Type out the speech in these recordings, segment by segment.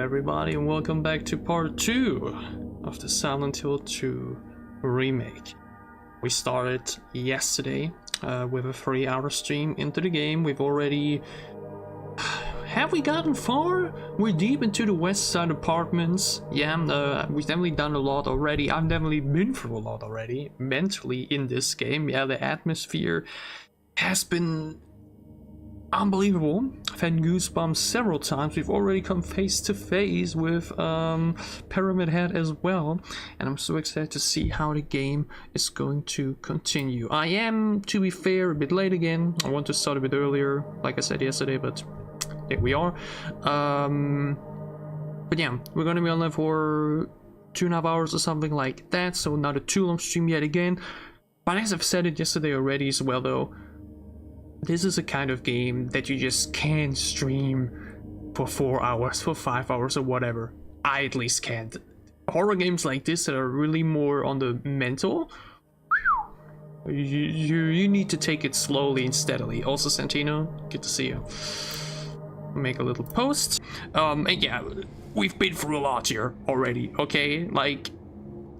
everybody, and welcome back to part 2 of the Silent Hill 2 remake. We started yesterday with a 3-hour stream into the game. We've already... Have we gotten far? We're deep into the west side apartments. Yeah, we've definitely done a lot already. I've definitely been through a lot already, mentally, in this game. Yeah, the atmosphere has been unbelievable. I've had goosebumps several times. We've already come face to face with Pyramid Head as well, and I'm so excited to see how the game is going to continue. I am, to be fair, a bit late again. I want to start a bit earlier, like I said yesterday, but there we are. But yeah, we're gonna be on there for 2.5 hours or something like that, so not a too long stream yet again. But as I've said it yesterday already as well, though, this is a kind of game that you just can't stream for 4 hours, for 5 hours, or whatever. I at least can't. Horror games like this that are really more on the mental, you need to take it slowly and steadily. Also, Santino, good to see you. Make a little post. And yeah, we've been through a lot here already, okay? Like,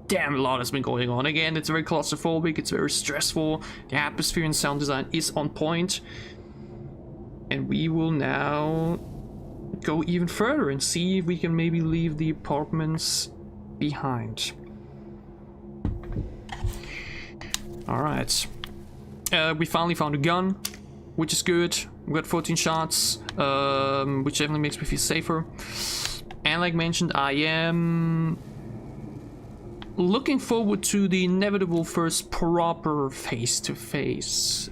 damn, a lot has been going on. Again, it's very claustrophobic, it's very stressful. The atmosphere and sound design is on point. And we will now go even further and see if we can maybe leave the apartments behind. Alright. We finally found a gun, which is good. We got 14 shots, which definitely makes me feel safer. And like mentioned, I am looking forward to the inevitable first proper face-to-face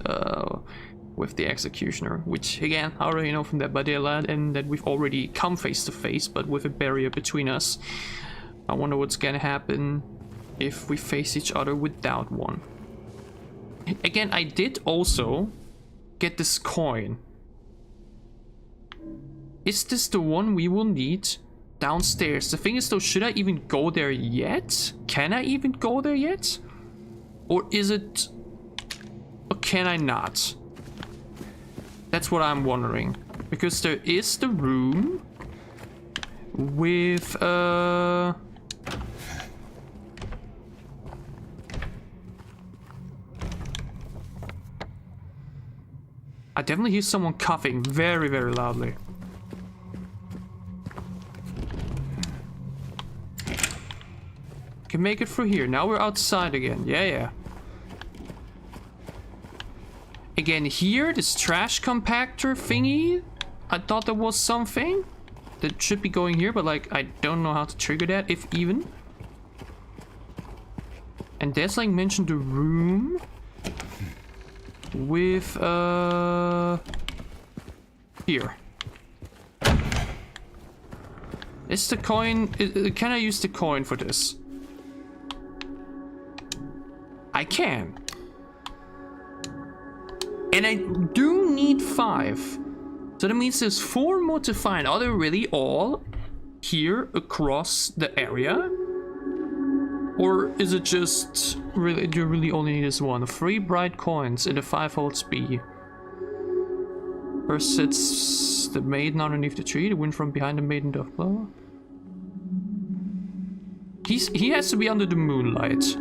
with the Executioner, which again, I already know from that Badela, and that we've already come face-to-face, but with a barrier between us. I wonder what's gonna happen if we face each other without one. Again, I did also get this coin. Is this the one we will need downstairs? The thing is though, should I even go there yet? Can I even go there yet? Or is it... Or can I not? That's what I'm wondering. Because there is the room with I definitely hear someone coughing very, very loudly. Can make it through here. Now we're outside again. Yeah. Again, here, this trash compactor thingy. I thought there was something that should be going here, but like, I don't know how to trigger that, if even. And that's like mentioned the room with here. Is the coin, can I use the coin for this? I can. And I do need 5. So that means there's 4 more to find. Are they really all here across the area? Or is it just really, do you really only need this one? 3 bright coins in the 5 holds B. First sits the maiden underneath the tree, the wind from behind the maiden doth blow. He has to be under the moonlight.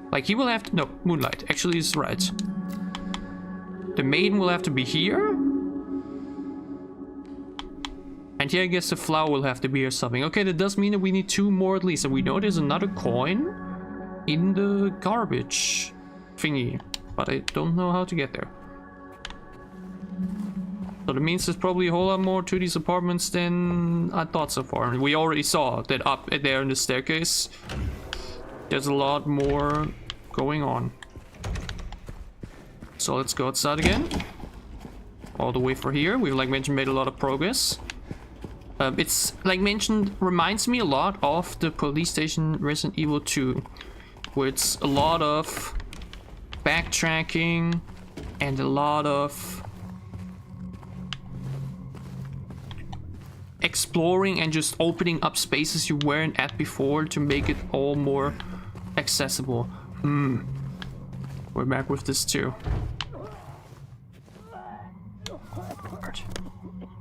Like, he will have to... No, moonlight. Actually, is right. The maiden will have to be here. And here, I guess the flower will have to be or something. Okay, that does mean that we need 2 more at least. And we know there's another coin in the garbage thingy. But I don't know how to get there. So that means there's probably a whole lot more to these apartments than I thought so far. And we already saw that up there in the staircase. There's a lot more going on. So let's go outside again. All the way for here. We've, like mentioned, made a lot of progress. It's, like mentioned, reminds me a lot of the police station Resident Evil 2. Where it's a lot of backtracking and a lot of exploring and just opening up spaces you weren't at before to make it all more accessible. We're back with this too.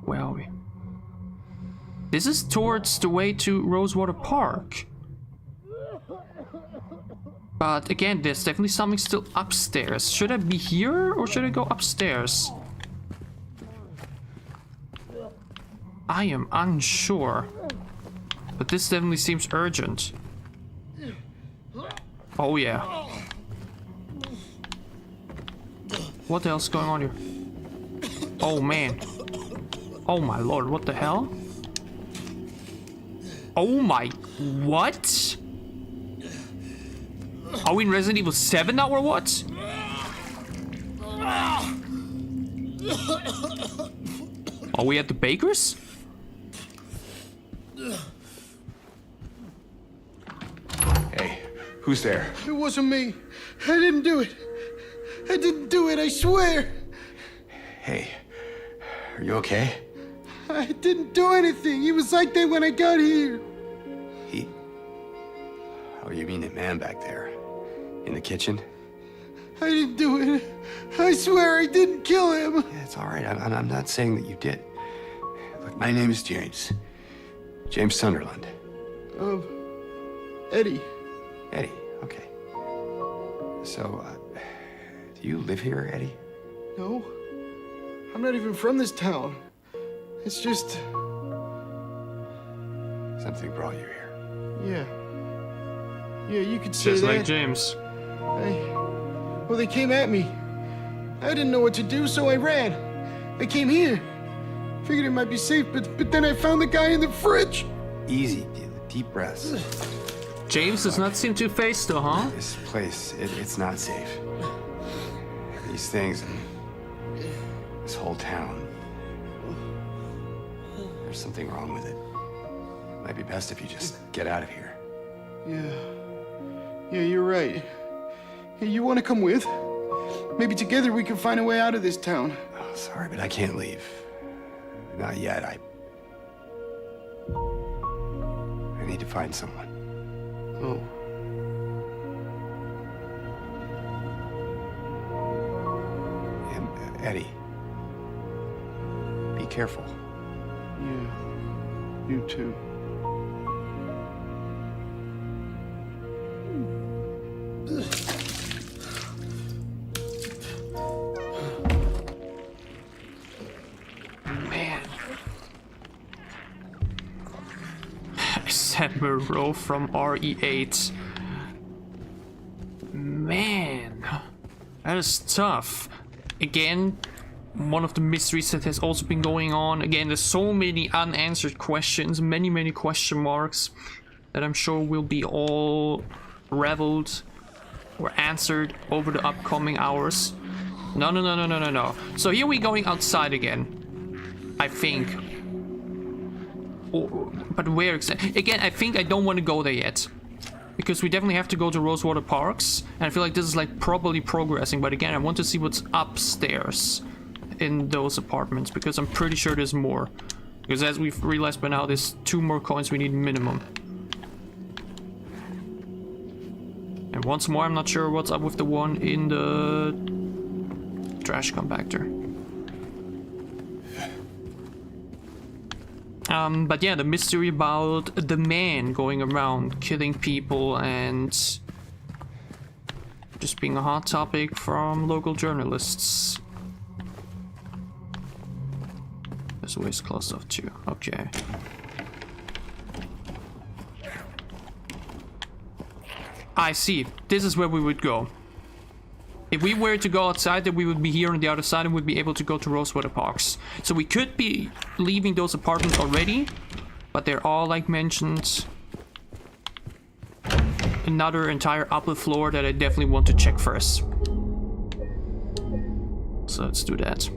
Where are we? This is towards the way to Rosewater Park. But again, there's definitely something still upstairs. Should I be here or should I go upstairs? I am unsure. But this definitely seems urgent. Oh yeah. What the hell's going on here? Oh man. Oh my lord, what the hell? Oh my... What? Are we in Resident Evil 7 now or what? Are we at the baker's? Hey, who's there? It wasn't me. I didn't do it. I didn't do it, I swear. Hey, are you okay? I didn't do anything. He was like that when I got here. He... Oh, you mean the man back there? In the kitchen? I didn't do it. I swear I didn't kill him. Yeah, it's all right. I'm not saying that you did. Look, my name is James. James Sunderland. Eddie. Eddie, okay. So, do you live here, Eddie? No. I'm not even from this town. It's just... Something brought you here. Yeah. Yeah, you could say Just that. like James. Well, they came at me. I didn't know what to do, so I ran. I came here. Figured it might be safe, but then I found the guy in the fridge. Easy, deep breaths. James does not seem too phased though, huh? This place, it's not safe. These things, this whole town. There's something wrong with it. Might be best if you just get out of here. Yeah, you're right. Hey, you want to come with? Maybe together we can find a way out of this town. Oh, sorry, but I can't leave. Not yet. I need to find someone. Oh. And Eddie, be careful. Yeah, you too. Man. I said Moreau from RE8. Man. That is tough. Again, one of the mysteries that has also been going on. Again, there's so many unanswered questions, many question marks that I'm sure will be all reveled or answered over the upcoming hours. No. So here we're going outside again, I think. But where exactly? Again, I think I don't want to go there yet. Because we definitely have to go to Rosewater Parks. And I feel like this is like probably progressing. But again, I want to see what's upstairs in those apartments. Because I'm pretty sure there's more. Because as we've realized by now, there's 2 more coins we need minimum. And once more, I'm not sure what's up with the one in the trash compactor. But yeah, the mystery about the man going around killing people and just being a hot topic from local journalists. There's always close off too. Okay. I see. This is where we would go. If we were to go outside, then we would be here on the other side and would be able to go to Rosewater Parks. So we could be leaving those apartments already, but they're all, like mentioned, another entire upper floor that I definitely want to check first. So let's do that.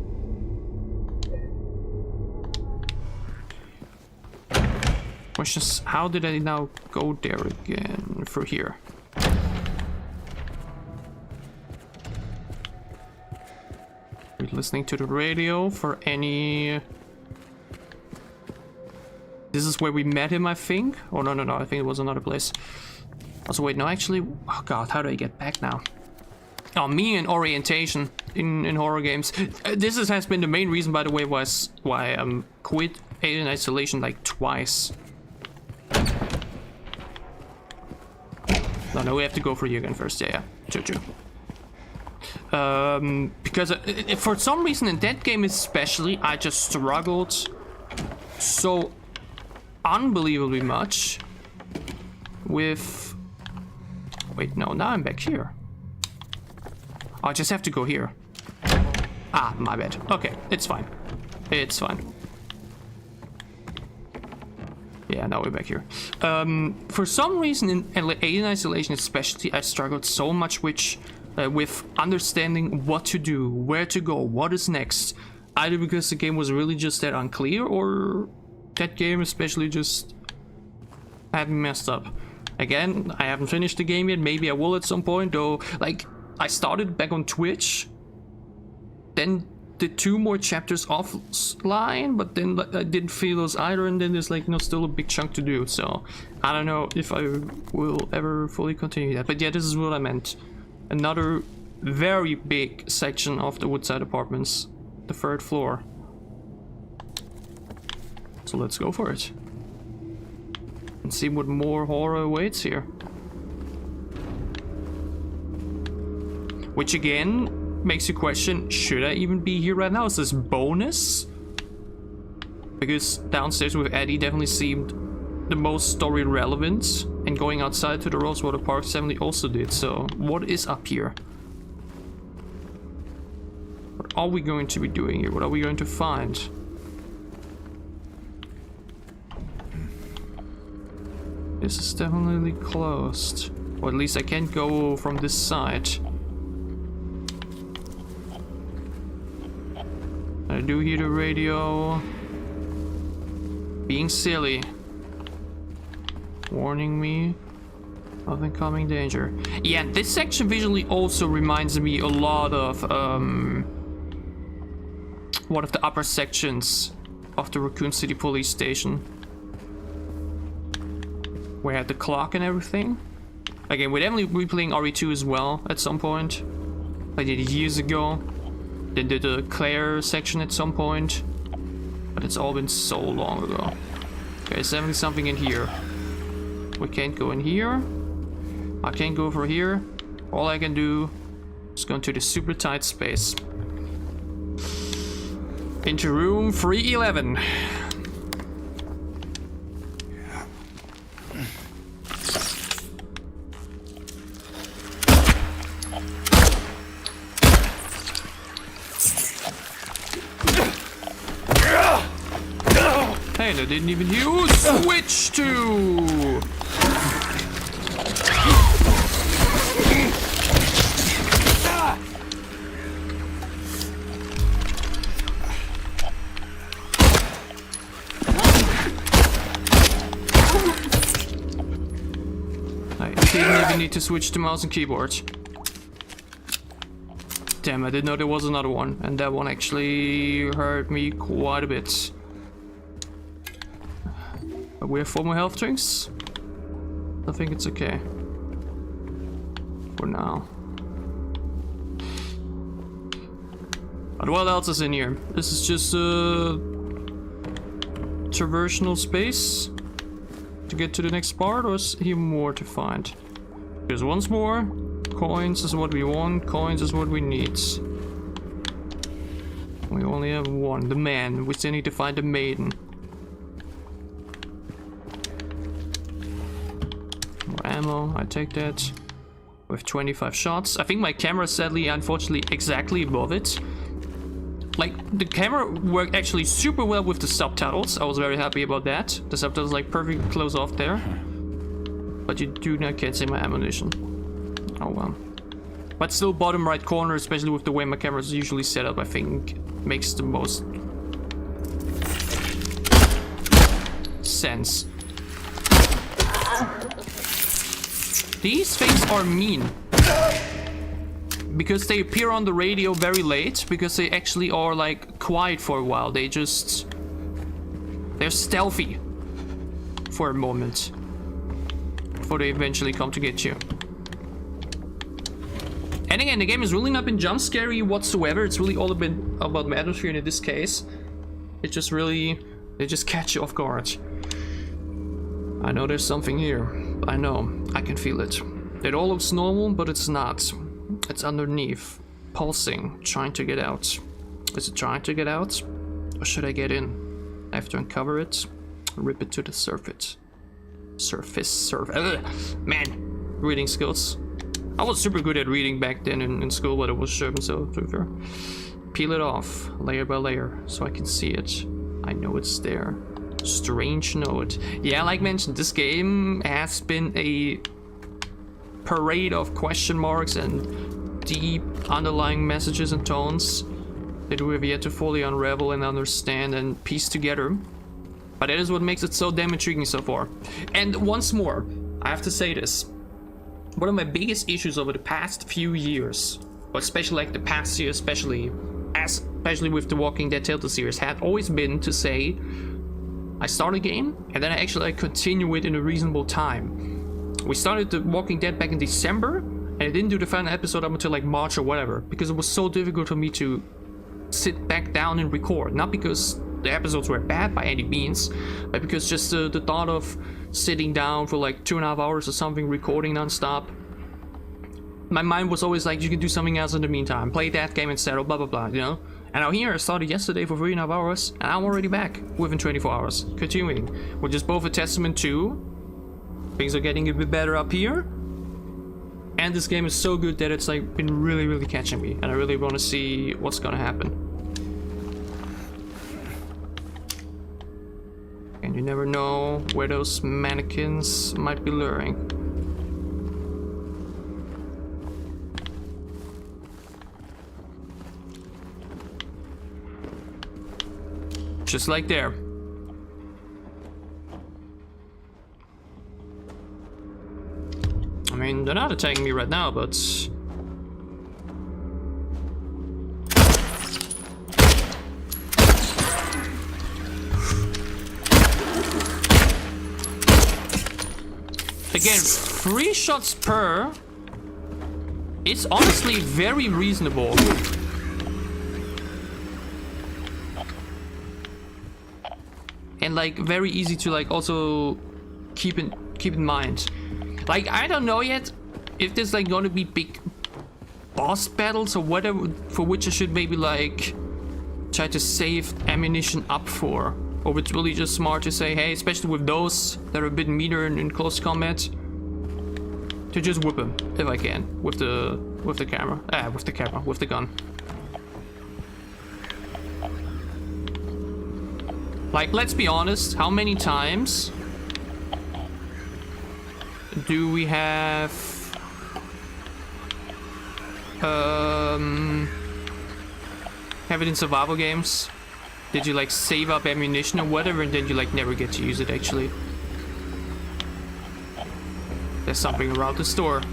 Question is, how did I now go there again? Through here. We're listening to the radio for any... This is where we met him, I think? Oh, no, I think it was another place. Also, wait, no, actually... Oh god, how do I get back now? me and orientation in horror games. Has been the main reason, by the way, why I quit Alien Isolation like twice. No, we have to go for you again first. Yeah. True. Because for some reason in that game especially, I just struggled so unbelievably much with... Wait, no, now I'm back here. I just have to go here. Ah, my bad. Okay, it's fine. It's fine. Yeah, now we're back here. For some reason in Alien Isolation especially, I struggled so much with understanding what to do, where to go, what is next. Either because the game was really just that unclear, or that game especially just had me messed up. Again, I haven't finished the game yet. Maybe I will at some point, though. Like, I started back on Twitch, then did 2 more chapters offline, but then I didn't feel those either, and then there's like still a big chunk to do. So I don't know if I will ever fully continue that. But yeah, this is what I meant. Another very big section of the Woodside Apartments, the 3rd floor. So let's go for it and see what more horror awaits here. Which again makes you question, should I even be here right now? Is this bonus? Because downstairs with Eddie definitely seemed the most story relevant, and going outside to the Rosewater Park definitely also did. So what is up here? What are we going to be doing here? What are we going to find? This is definitely closed. Or at least I can't go from this side. I do hear the radio being silly, warning me of incoming danger. Yeah, this section visually also reminds me a lot of one of the upper sections of the Raccoon City Police Station, where I had the clock and everything. Again, we're definitely replaying RE2 as well at some point. I did it years ago. Then did the Claire section at some point, but it's all been so long ago. Okay, there's definitely something in here. We can't go in here. I can't go over here. All I can do is go into the super tight space. Into room 311. Hey, I didn't even use switch to. I didn't even need to switch to mouse and keyboard. Damn, I didn't know there was another one, and that one actually hurt me quite a bit. But we have 4 more health drinks. I think it's okay for now. But what else is in here? This is just a traversional space to get to the next part, or is here more to find? There's once more. Coins is what we want. Coins is what we need. We only have one. The man. We still need to find the maiden. More ammo. I take that. With 25 shots. I think my camera is sadly, unfortunately, exactly above it. Like, the camera worked actually super well with the subtitles. I was very happy about that. The subtitles like perfectly close off there. But you do not can't see my ammunition. Oh well. But still bottom right corner, especially with the way my camera is usually set up, I think makes the most sense. These things are mean. Because they appear on the radio very late, because they actually are like quiet for a while. They're stealthy for a moment before they eventually come to get you. And And again, the game has really not been jump scary whatsoever. It's really all been about the atmosphere in this case. It just really, they just catch you off guard. I know there's something here. I know, I can feel it. It all looks normal, but it's not. It's underneath, pulsing, trying to get out. Is it trying to get out? Or should I get in? I have to uncover it, rip it to the surface. Man, reading skills. I was super good at reading back then in school, but it was German, so to be fair. Peel it off, layer by layer, so I can see it. I know it's there. Strange note. Yeah, like mentioned, this game has been a parade of question marks and deep underlying messages and tones that we have yet to fully unravel and understand and piece together. But that is what makes it so damn intriguing so far. And once more, I have to say this. One of my biggest issues over the past few years, but especially like the past year, especially with the Walking Dead Telltale series, had always been to say, I start a game and then I actually continue it in a reasonable time. We started the Walking Dead back in December, and I didn't do the final episode up until like March or whatever, because it was so difficult for me to sit back down and record. Not because the episodes were bad by any means, but because just the thought of sitting down for like 2.5 hours or something, recording non-stop, my mind was always like, you can do something else in the meantime, play that game instead, or blah blah blah, you know. And now here I started yesterday for 3.5 hours, and I'm already back within 24 hours, continuing, which is both a testament to things are getting a bit better up here, and this game is so good that it's like been really catching me, and I really want to see what's gonna happen. And you never know where those mannequins might be luring. Just like there. I mean, they're not attacking me right now, but... Again, 3 shots per. It's honestly very reasonable. And like very easy to like also keep in mind. Like, I don't know yet if there's like gonna be big boss battles or whatever for which I should maybe like try to save ammunition up for. Or it's really just smart to say, hey, especially with those that are a bit meaner in close combat, to just whip them if I can with the gun. Like, let's be honest, how many times do we have it in survival games? Did you like save up ammunition or whatever and then you like never get to use it actually? There's something around the store.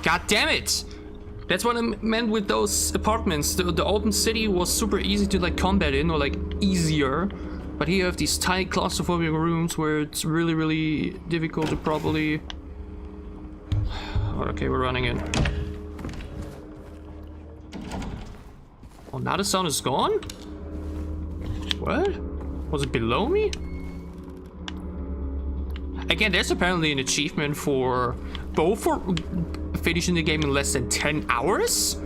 God damn it! That's what I meant with those apartments. The open city was super easy to like combat in, or like easier. But here you have these tiny claustrophobic rooms where it's really difficult to properly... Okay, we're running in. Oh, now the sun is gone? What? Was it below me? Again, there's apparently an achievement for finishing the game in less than 10 hours?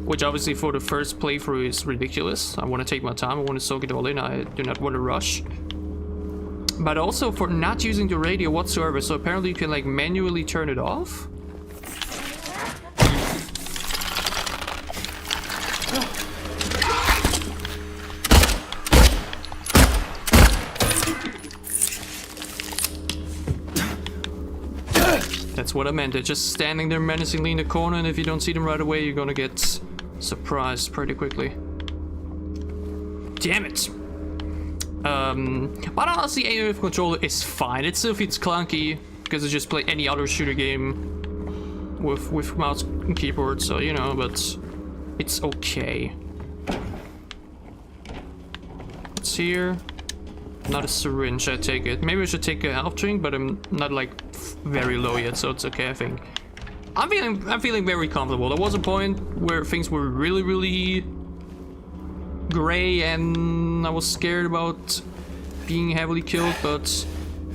Which obviously for the first playthrough is ridiculous. I want to take my time, I want to soak it all in, I do not want to rush. But also for not using the radio whatsoever, so apparently you can like manually turn it off. That's what I meant. They're just standing there menacingly in the corner, and if you don't see them right away, you're gonna get surprised pretty quickly. Damn it! But honestly, aiming with controller is fine. It still feels clunky because I just play any other shooter game with mouse and keyboard, so you know. But it's okay. What's here? Not a syringe, I take it. Maybe I should take a health drink, but I'm not like very low yet, so it's okay, I think. I'm feeling very comfortable. There was a point where things were really gray and I was scared about being heavily killed, but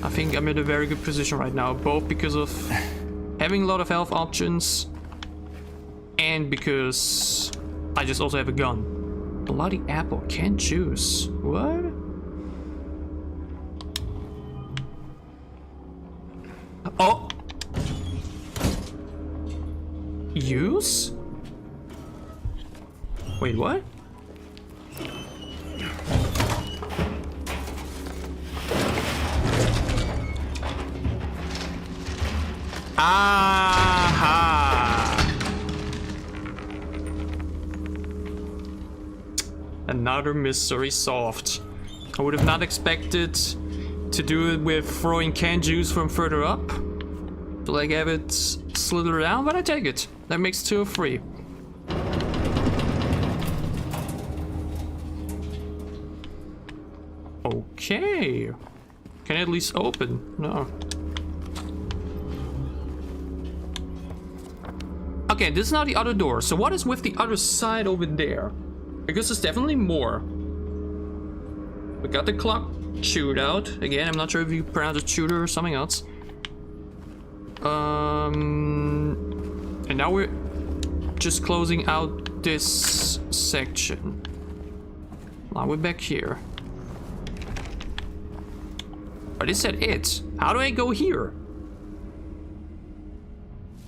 I think I'm in a very good position right now, both because of having a lot of health options and because I just also have a gun. Bloody apple, can't choose. What? Oh! Use? Wait, what? Aha! Another mystery solved. I would have not expected to do it with throwing canned juice from further up. To like have it slither down, but I take it. That makes 2 of 3. Okay. Can I at least open? No. Okay, this is now the other door. So what is with the other side over there? Because there's definitely more. We got the clock shootout. Again, I'm not sure if you pronounce it shooter or something else. And now we're just closing out this section. Now we're back here. But is that it? How do I go here?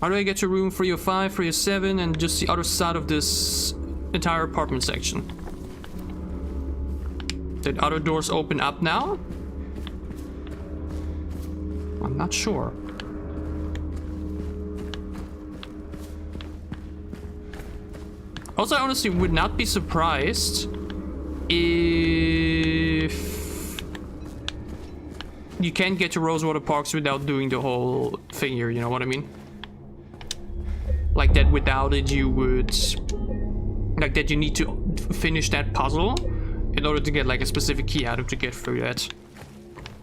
How do I get to room 305, 307, and just the other side of this entire apartment section? Did other doors open up now? I'm not sure. Also, I honestly would not be surprised if you can't get to Rosewater Parks without doing the whole thing here, you know what I mean? Like that without it you would... Like that you need to finish that puzzle in order to get like a specific key item to get through that.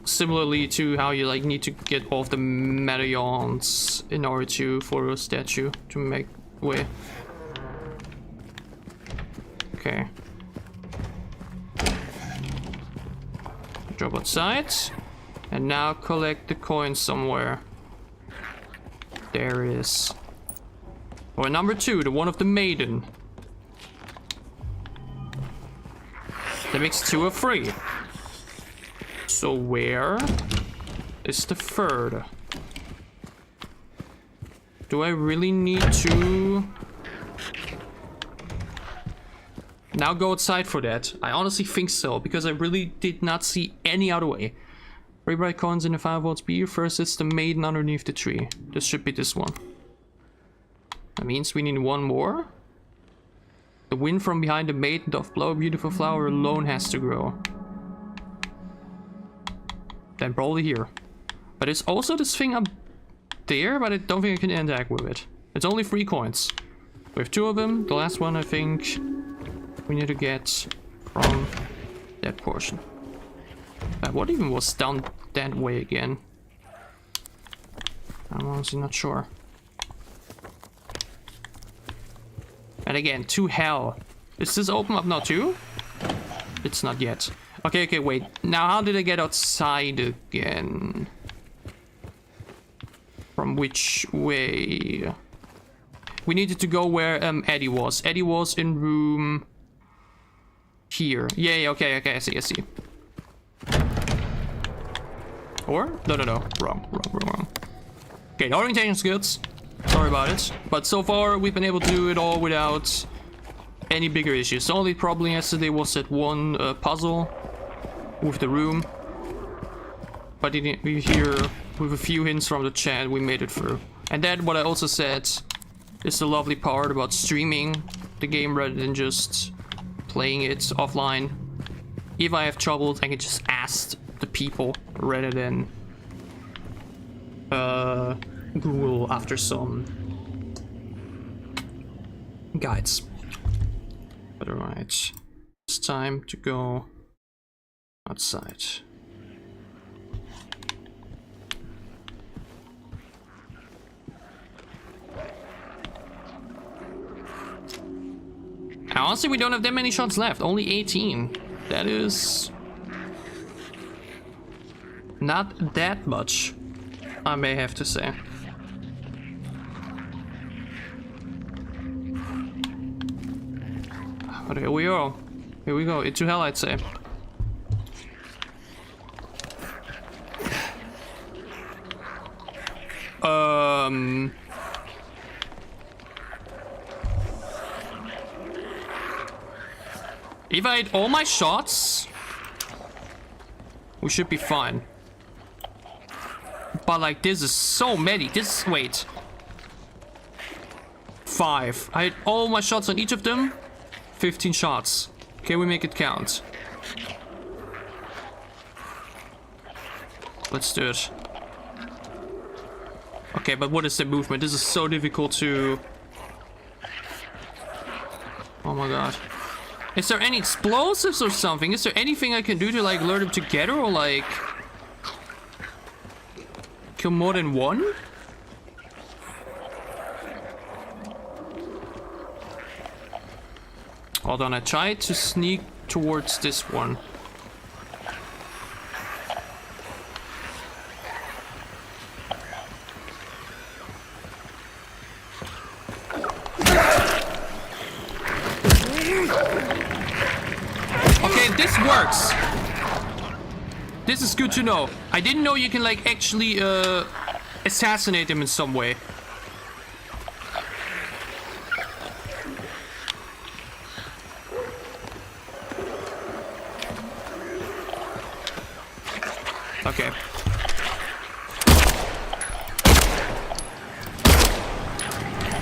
Similarly to how you like need to get all of the medallions in order to for a statue to make way. Okay. Drop outside. And now collect the coin somewhere. There it is. Or number 2, the one of the maiden. That makes 2 of 3. So where is the 3rd? Do I really need to now go outside for that? I honestly think so, because I really did not see any other way. 3 bright coins in the 5 volts beer. First it's the maiden underneath the tree. This should be this one. That means we need 1 more. The wind from behind the maiden doth blow, a beautiful flower alone has to grow. Then probably here. But it's also this thing up there, but I don't think I can interact with it. It's only 3 coins. We have 2 of them. The last one I think we need to get from that portion. What even was down that way again? I'm honestly not sure. And again, to hell. Is this open up now too? It's not yet. Okay, okay, wait. Now how did I get outside again? From which way? We needed to go where Eddie was. Eddie was in room... here. Yeah, okay, okay, I see, I see. Or? No. Wrong. Okay, the orientation's good. Sorry about it. But so far, we've been able to do it all without any bigger issues. The only problem yesterday was that one puzzle with the room. But we hear, with a few hints from the chat, we made it through. And that, what I also said, is the lovely part about streaming the game rather than just playing it offline. If I have troubles, I can just ask the people rather than Google after some guides. But alright, it's time to go outside. honestly, we don't have that many shots left. Only 18. That is not that much, I may have to say. But here we go. Here we go. Into hell, I'd say. If I hit all my shots, we should be fine. But like, this is so many. Wait. 5. I hit all my shots on each of them. 15 shots. Can we make it count? Let's do it. Okay, but what is the movement? This is so difficult to... Oh my god. Is there any explosives or something? Is there anything I can do to like lure them together or like... kill more than one? Hold on, I tried to sneak towards this one. Okay, this works. This is good to know. I didn't know you can like actually assassinate him in some way. Okay.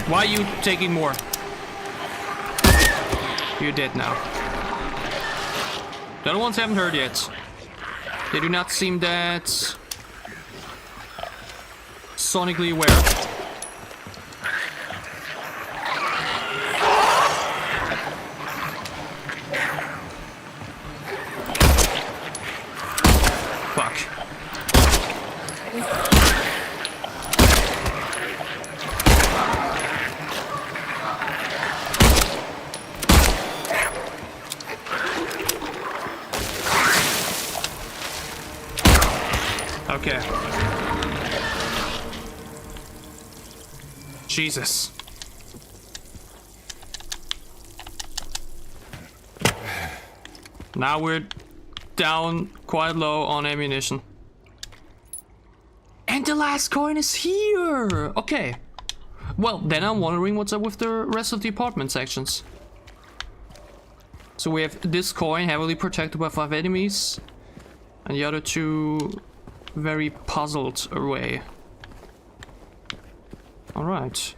Why are you taking more? You're dead now. The other ones haven't heard yet. They do not seem that sonically aware. Fuck. Okay. Jesus. Now we're down quite low on ammunition. And the last coin is here! Okay. Well, then I'm wondering what's up with the rest of the apartment sections. So we have this coin heavily protected by 5 enemies. And the other 2 very puzzled away. Alright.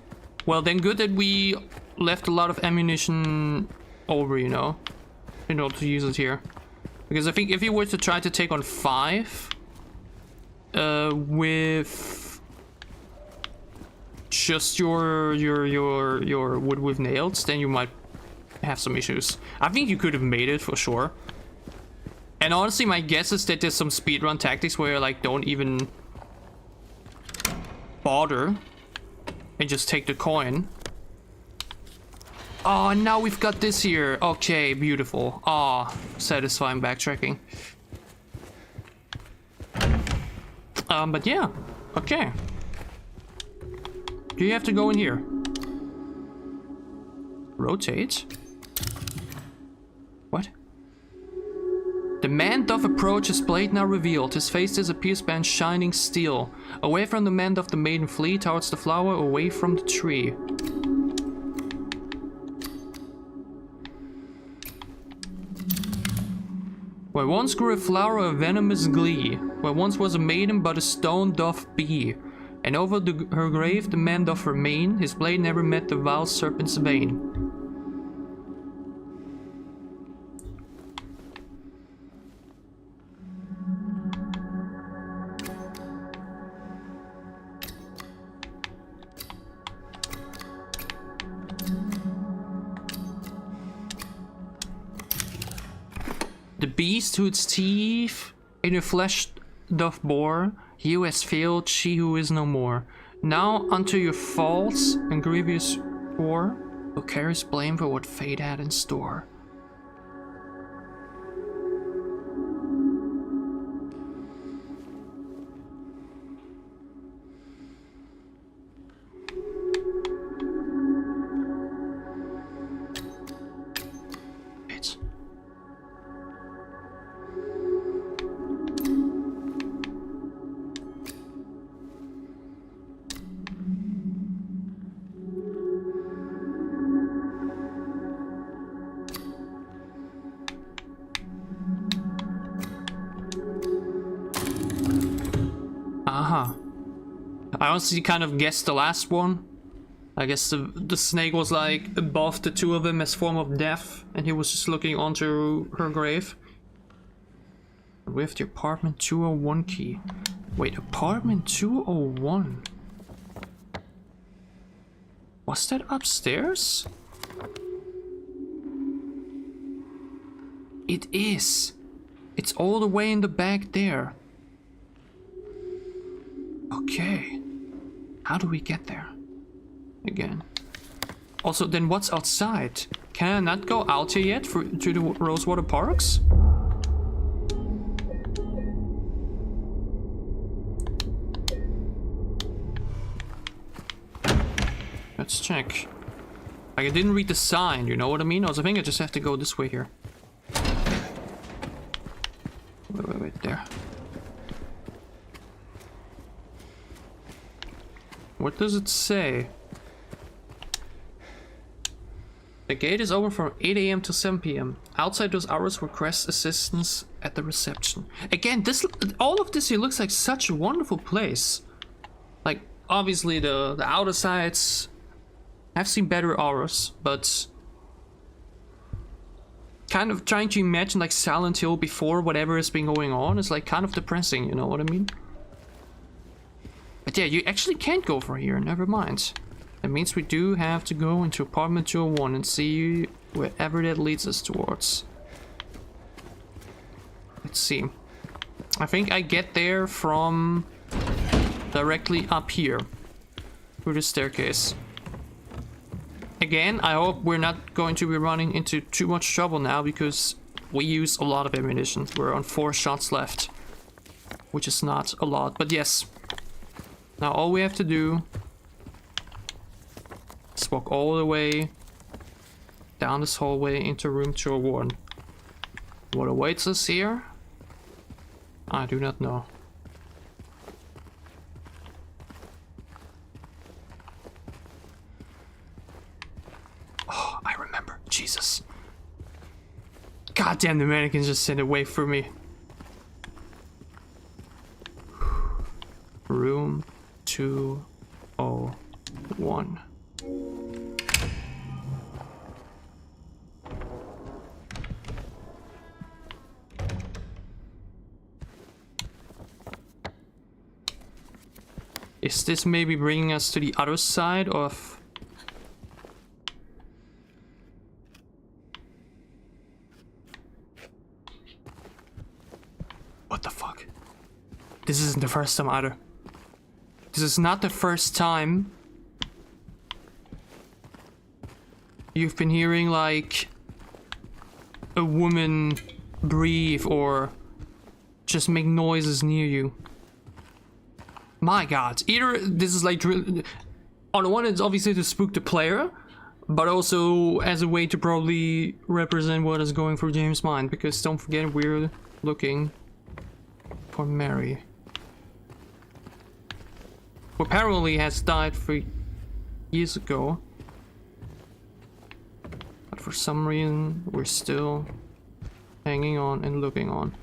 Well, then good that we left a lot of ammunition over, you know, in order to use it here. Because I think if you were to try to take on 5 with just your wood with nails, then you might have some issues. I think you could have made it for sure. And honestly, my guess is that there's some speedrun tactics where like don't even bother and just take the coin. Oh, now we've got this here. Okay, beautiful. Ah, satisfying backtracking. But yeah, okay. Do you have to go in here? Rotate? What? The man doth approach, his blade now revealed. His face disappears behind shining steel. Away from the man doth the maiden flee, towards the flower, away from the tree. Where once grew a flower of venomous glee, where once was a maiden but a stone doth be. And over her grave the man doth remain, his blade never met the vile serpent's vein. The beast who its teeth in her flesh doth bore, he who has failed, she who is no more. Now unto your false and grievous war, who carries blame for what fate had in store. Bitch. I honestly kind of guessed the last one. I guess the snake was like above the two of them as form of death, and he was just looking onto her grave. We have the apartment 201 key. Wait, apartment 201? Was that upstairs? It is. It's all the way in the back there. Okay. How do we get there? Again. Also, then what's outside? Can I not go out here yet to the Rosewater Parks? Let's check. Like, I didn't read the sign, you know what I mean? I think I just have to go this way here. Wait, there. What does it say? The gate is open from 8 AM to 7 PM. Outside those hours, request assistance at the reception. Again, all of this here looks like such a wonderful place. Like, obviously the outer sides have seen better hours, but kind of trying to imagine like Silent Hill before whatever has been going on is like kind of depressing, you know what I mean? But yeah, you actually can't go for here, never mind. That means we do have to go into apartment 201 and see wherever that leads us towards. Let's see. I think I get there from directly up here through the staircase. Again, I hope we're not going to be running into too much trouble now because we use a lot of ammunition. We're on 4 shots left, which is not a lot, but yes. Now all we have to do is walk all the way down this hallway into room 201. What awaits us here? I do not know. Oh, I remember. Jesus. Goddamn, the mannequins just sent away from me. Room 201. Is this maybe bringing us to the other side of... What the fuck? This isn't the first time either. This is not the first time you've been hearing like a woman breathe or just make noises near you. My god, either this is like, on the one hand it's obviously to spook the player, but also as a way to probably represent what is going through James' mind, because don't forget we're looking for Mary, who apparently has died 3 years ago, but for some reason we're still hanging on and looking on.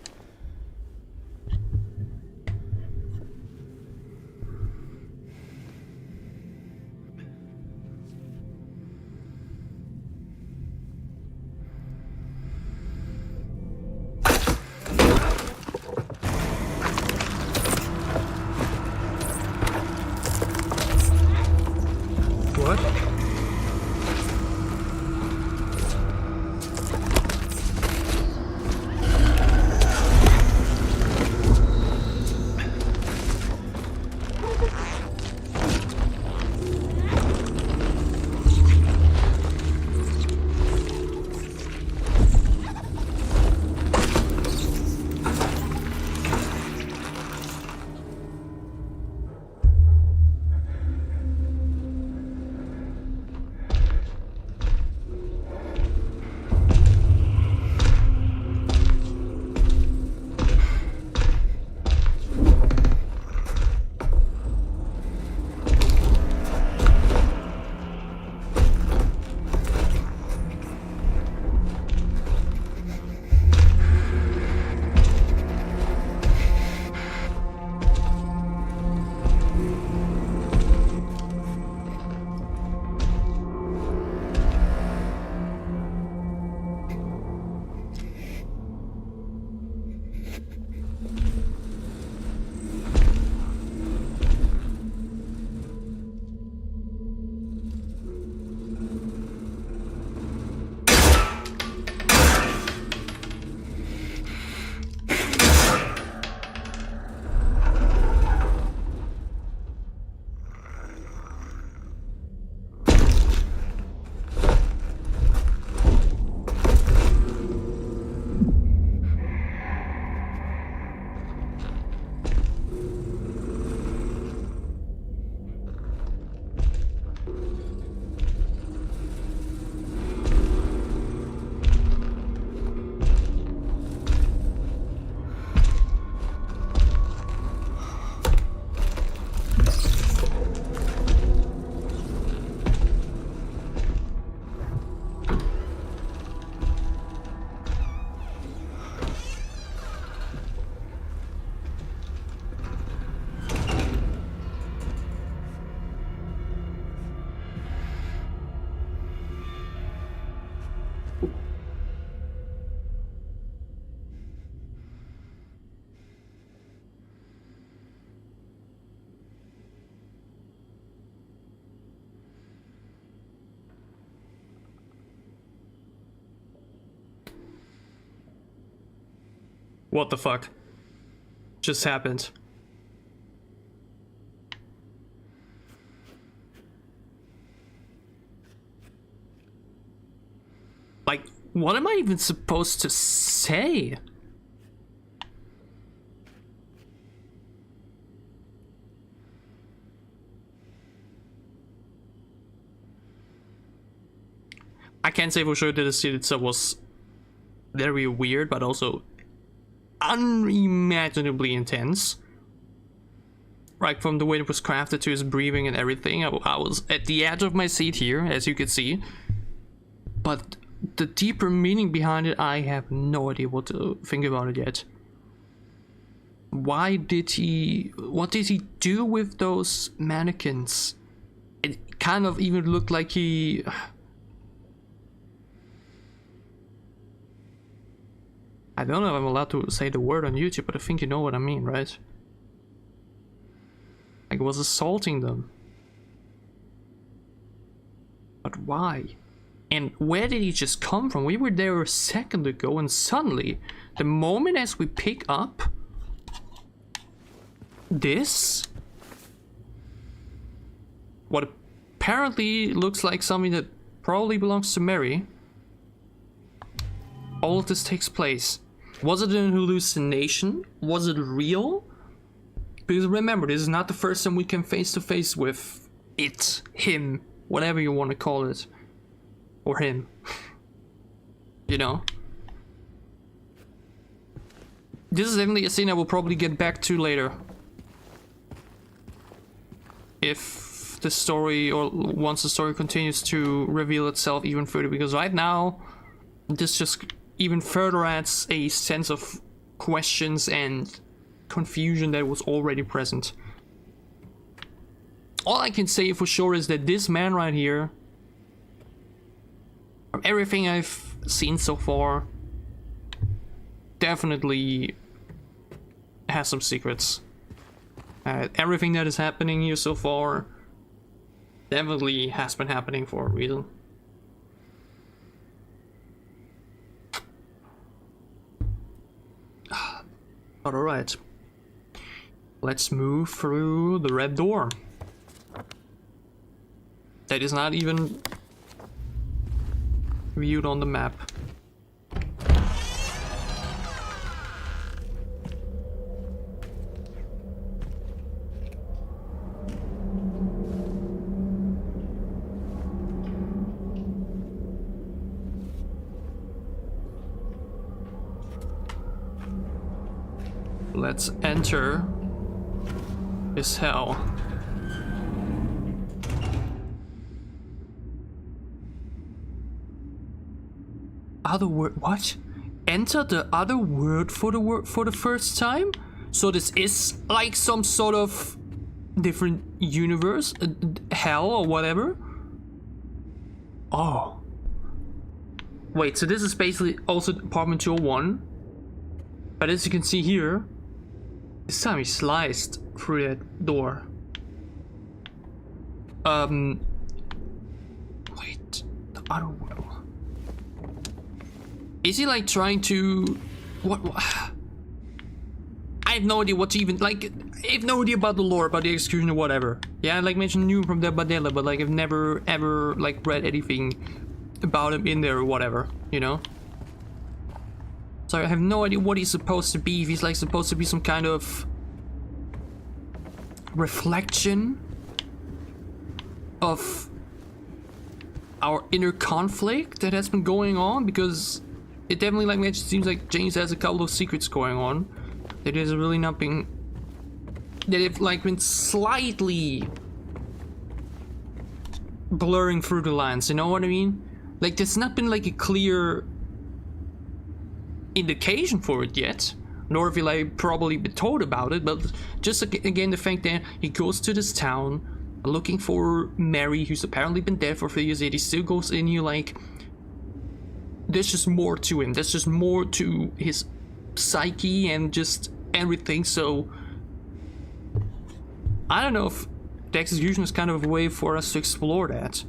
What the fuck just happened? Like, what am I even supposed to say? I can't say for sure that the scene itself was very weird, but also unimaginably intense. Right, from the way it was crafted to his breathing and everything. I was at the edge of my seat here, as you can see. But the deeper meaning behind it, I have no idea what to think about it yet. What did he do with those mannequins? It kind of even looked like he... I don't know if I'm allowed to say the word on YouTube, but I think you know what I mean, right? Like, was assaulting them. But why? And where did he just come from? We were there a second ago, and suddenly, the moment as we pick up this, what apparently looks like something that probably belongs to Mary, all of this takes place. Was it an hallucination? Was it real? Because remember, this is not the first time we came face to face with it, him, whatever you want to call it. Or him. You know? This is definitely a scene I will probably get back to later. If the story, or once the story continues to reveal itself even further. Because right now, this just even further adds a sense of questions and confusion that was already present. All I can say for sure is that this man right here, from everything I've seen so far, definitely has some secrets. Everything that is happening here so far definitely has been happening for a reason. But alright, let's move through the red door. That is not even viewed on the map. Let's enter this hell. Other word? What? Enter the other world for the first time? So this is like some sort of different universe, hell or whatever. Oh. Wait, so this is basically also apartment 201. But as you can see here, this time he sliced through that door. Wait, the other world. Is he like trying to... What? I have no idea what to even... Like, I have no idea about the lore, about the execution or whatever. Yeah, like mentioned new from the Badella, but like I've never ever like read anything about him in there or whatever, you know? So I have no idea what he's supposed to be. If he's like supposed to be some kind of reflection of our inner conflict that has been going on, because it definitely like it seems like James has a couple of secrets going on that is really not being, that have like been slightly blurring through the lines, you know what I mean? Like there's not been like a clear indication for it yet, nor have you like probably been told about it, but just again the fact that he goes to this town looking for Mary, who's apparently been dead for 3 years, yet he still goes in here like there's just more to him, there's just more to his psyche and just everything. So I don't know if the execution is kind of a way for us to explore that,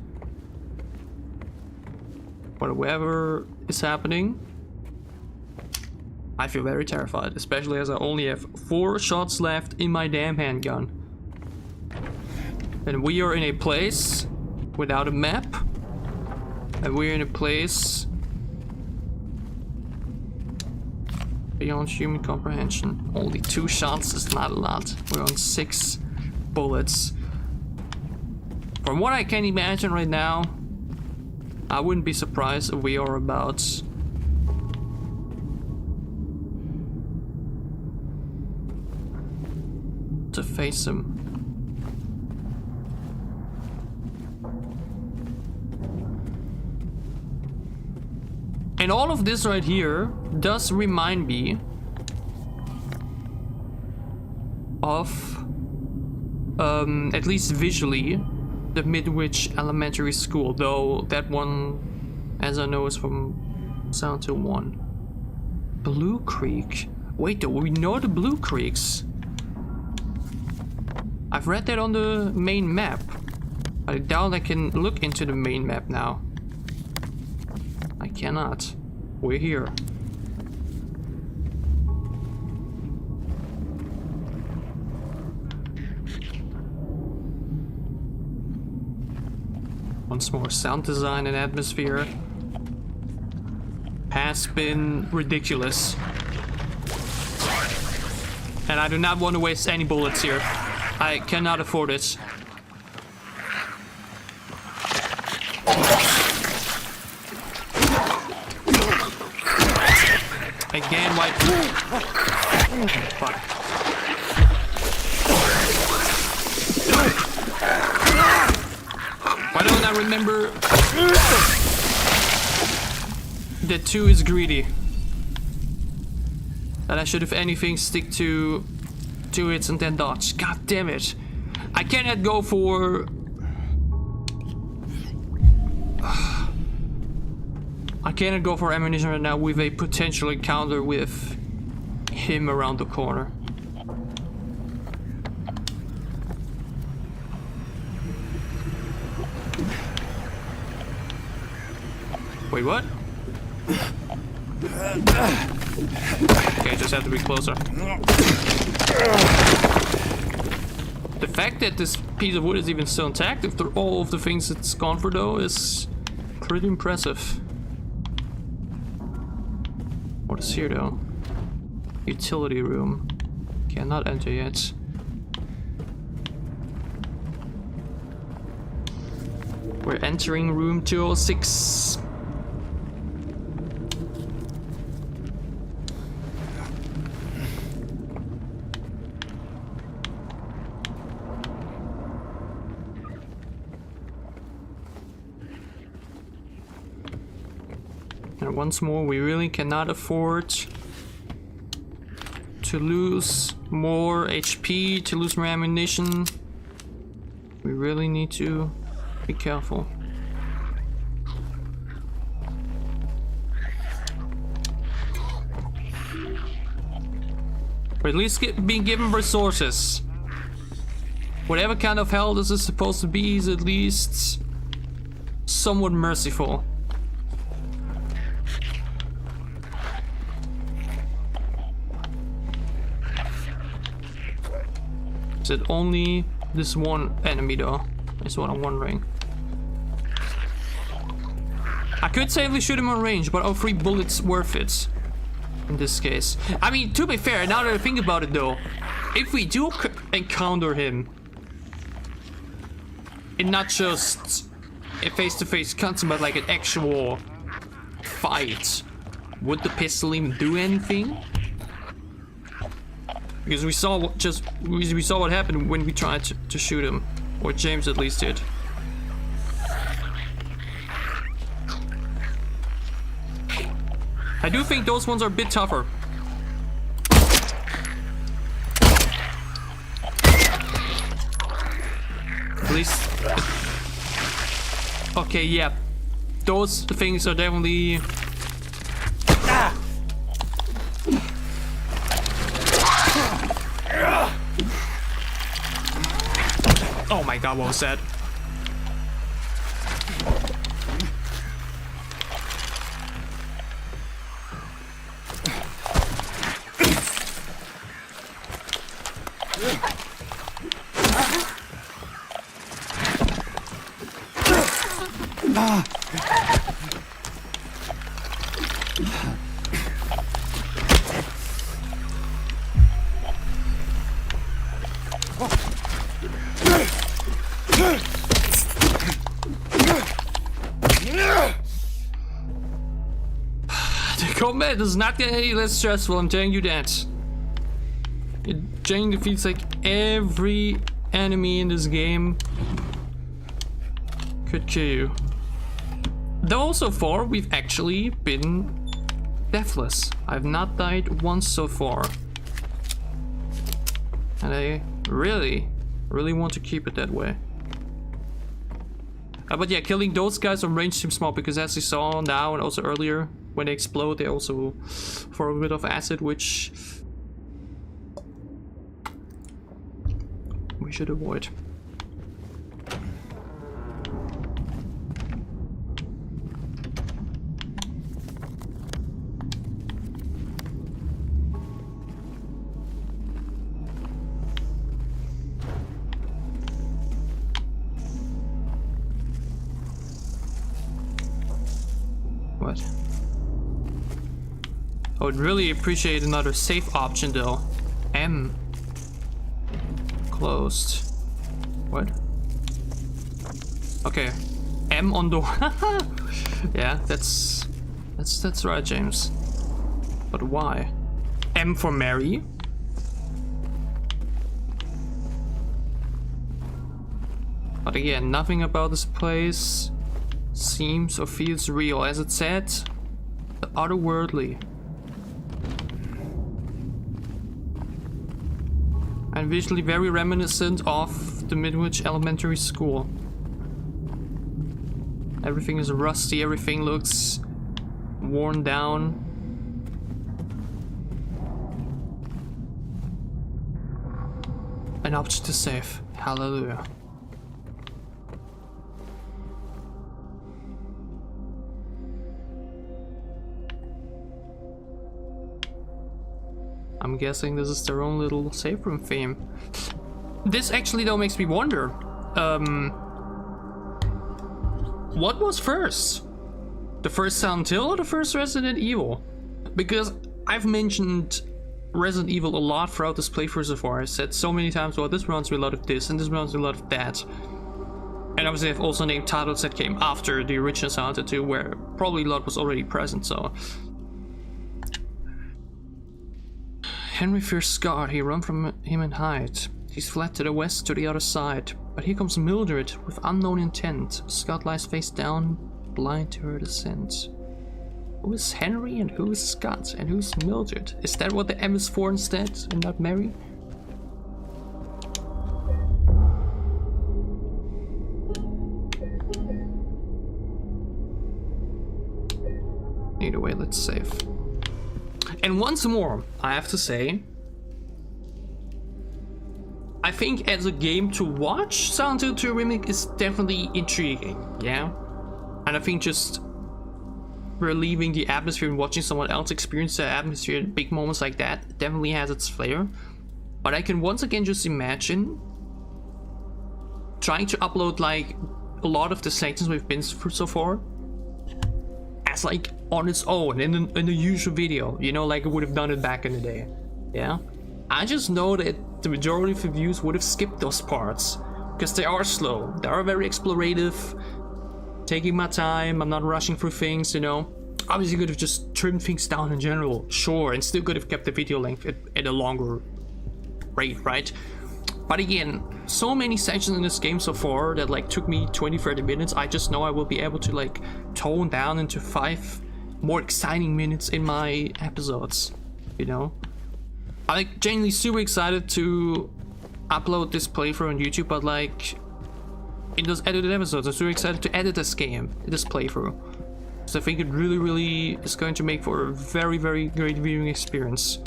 but whatever is happening, I feel very terrified, especially as I only have 4 shots left in my damn handgun. And we are in a place without a map. And we're in a place beyond human comprehension. Only 2 shots is not a lot. We're on 6 bullets. From what I can imagine right now, I wouldn't be surprised if we are about to face him. And all of this right here does remind me of, at least visually, the Midwich Elementary School, though that one, as I know, is from Silent Hill 1. Blue Creek. Wait, though, we know the Blue Creeks. I've read that on the main map. I doubt I can look into the main map now. I cannot. We're here. Once more, sound design and atmosphere has been ridiculous. And I do not want to waste any bullets here. I cannot afford it. Again, white. Fuck. Why don't I remember that 2 is greedy? That I should, if anything, stick to 2 hits and then dodge. God damn it. I cannot go for... I cannot go for ammunition right now with a potential encounter with him around the corner. Wait, what? Okay, I just have to be closer. The fact that this piece of wood is even still intact after all of the things it's gone for, though, is pretty impressive. What is here, though? Utility room. Cannot enter yet. We're entering room 206. And once more, we really cannot afford to lose more HP, to lose more ammunition. We really need to be careful. Or at least being given resources. Whatever kind of hell this is supposed to be is at least somewhat merciful. Is it only this one enemy though? Is what I'm wondering. I could safely shoot him on range, but are 3 bullets worth it? In this case. I mean, to be fair, now that I think about it though, if we do encounter him in not just a face-to-face combat, but like an actual fight, would the pistol even do anything? Because we saw what happened when we tried to shoot him, or James at least did. I do think those ones are a bit tougher. At least. Okay, yeah, those things are definitely. Oh my god, what was that? The combat is not getting any less stressful, I'm telling you that. It genuinely feels like every enemy in this game could kill you. Though so far we've actually been deathless. I've not died once so far. And I really want to keep it that way. But yeah, killing those guys on range seems small because as you saw now and also earlier, when they explode, they also for a bit of acid, which we should avoid. What? I would really appreciate another safe option though. M. Closed. What? Okay. M on door. Yeah, that's right, James. But why? M for Mary? But again, nothing about this place seems or feels real. As it said, the otherworldly. And visually very reminiscent of the Midwich Elementary School. Everything is rusty, everything looks worn down. An option to save. Hallelujah. I'm guessing this is their own little save room theme. This actually though makes me wonder, what was first? The first Silent Hill or the first Resident Evil? Because I've mentioned Resident Evil a lot throughout this playthrough so far. I've said so many times, well, this reminds me a lot of this and this reminds me a lot of that. And obviously I've also named titles that came after the original Silent Hill 2 where probably a lot was already present, so... Henry fears Scott, he run from him and hide. He's fled to the west to the other side. But here comes Mildred with unknown intent. Scott lies face down, blind to her descent. Who is Henry and who is Scott and who's Mildred? Is that what the M is for instead and not Mary? Either way, let's save. And once more, I have to say, I think as a game to watch, Silent Hill 2 Remake is definitely intriguing, yeah? And I think just relieving the atmosphere and watching someone else experience the atmosphere in big moments like that definitely has its flair. But I can once again just imagine trying to upload like a lot of the sections we've been through so far as like on its own in the usual video, you know, like I would have done it back in the day. Yeah, I just know that the majority of the views would have skipped those parts because they are slow, they are very explorative, taking my time, I'm not rushing through things, you know. Obviously could have just trimmed things down in general, sure, and still could have kept the video length at a longer rate, right? But again, so many sections in this game so far that like took me 20-30 minutes, I just know I will be able to like tone down into 5 more exciting minutes in my episodes, you know? I'm like genuinely super excited to upload this playthrough on YouTube, but like in those edited episodes, I'm super excited to edit this game, this playthrough. So I think it really is going to make for a very great viewing experience.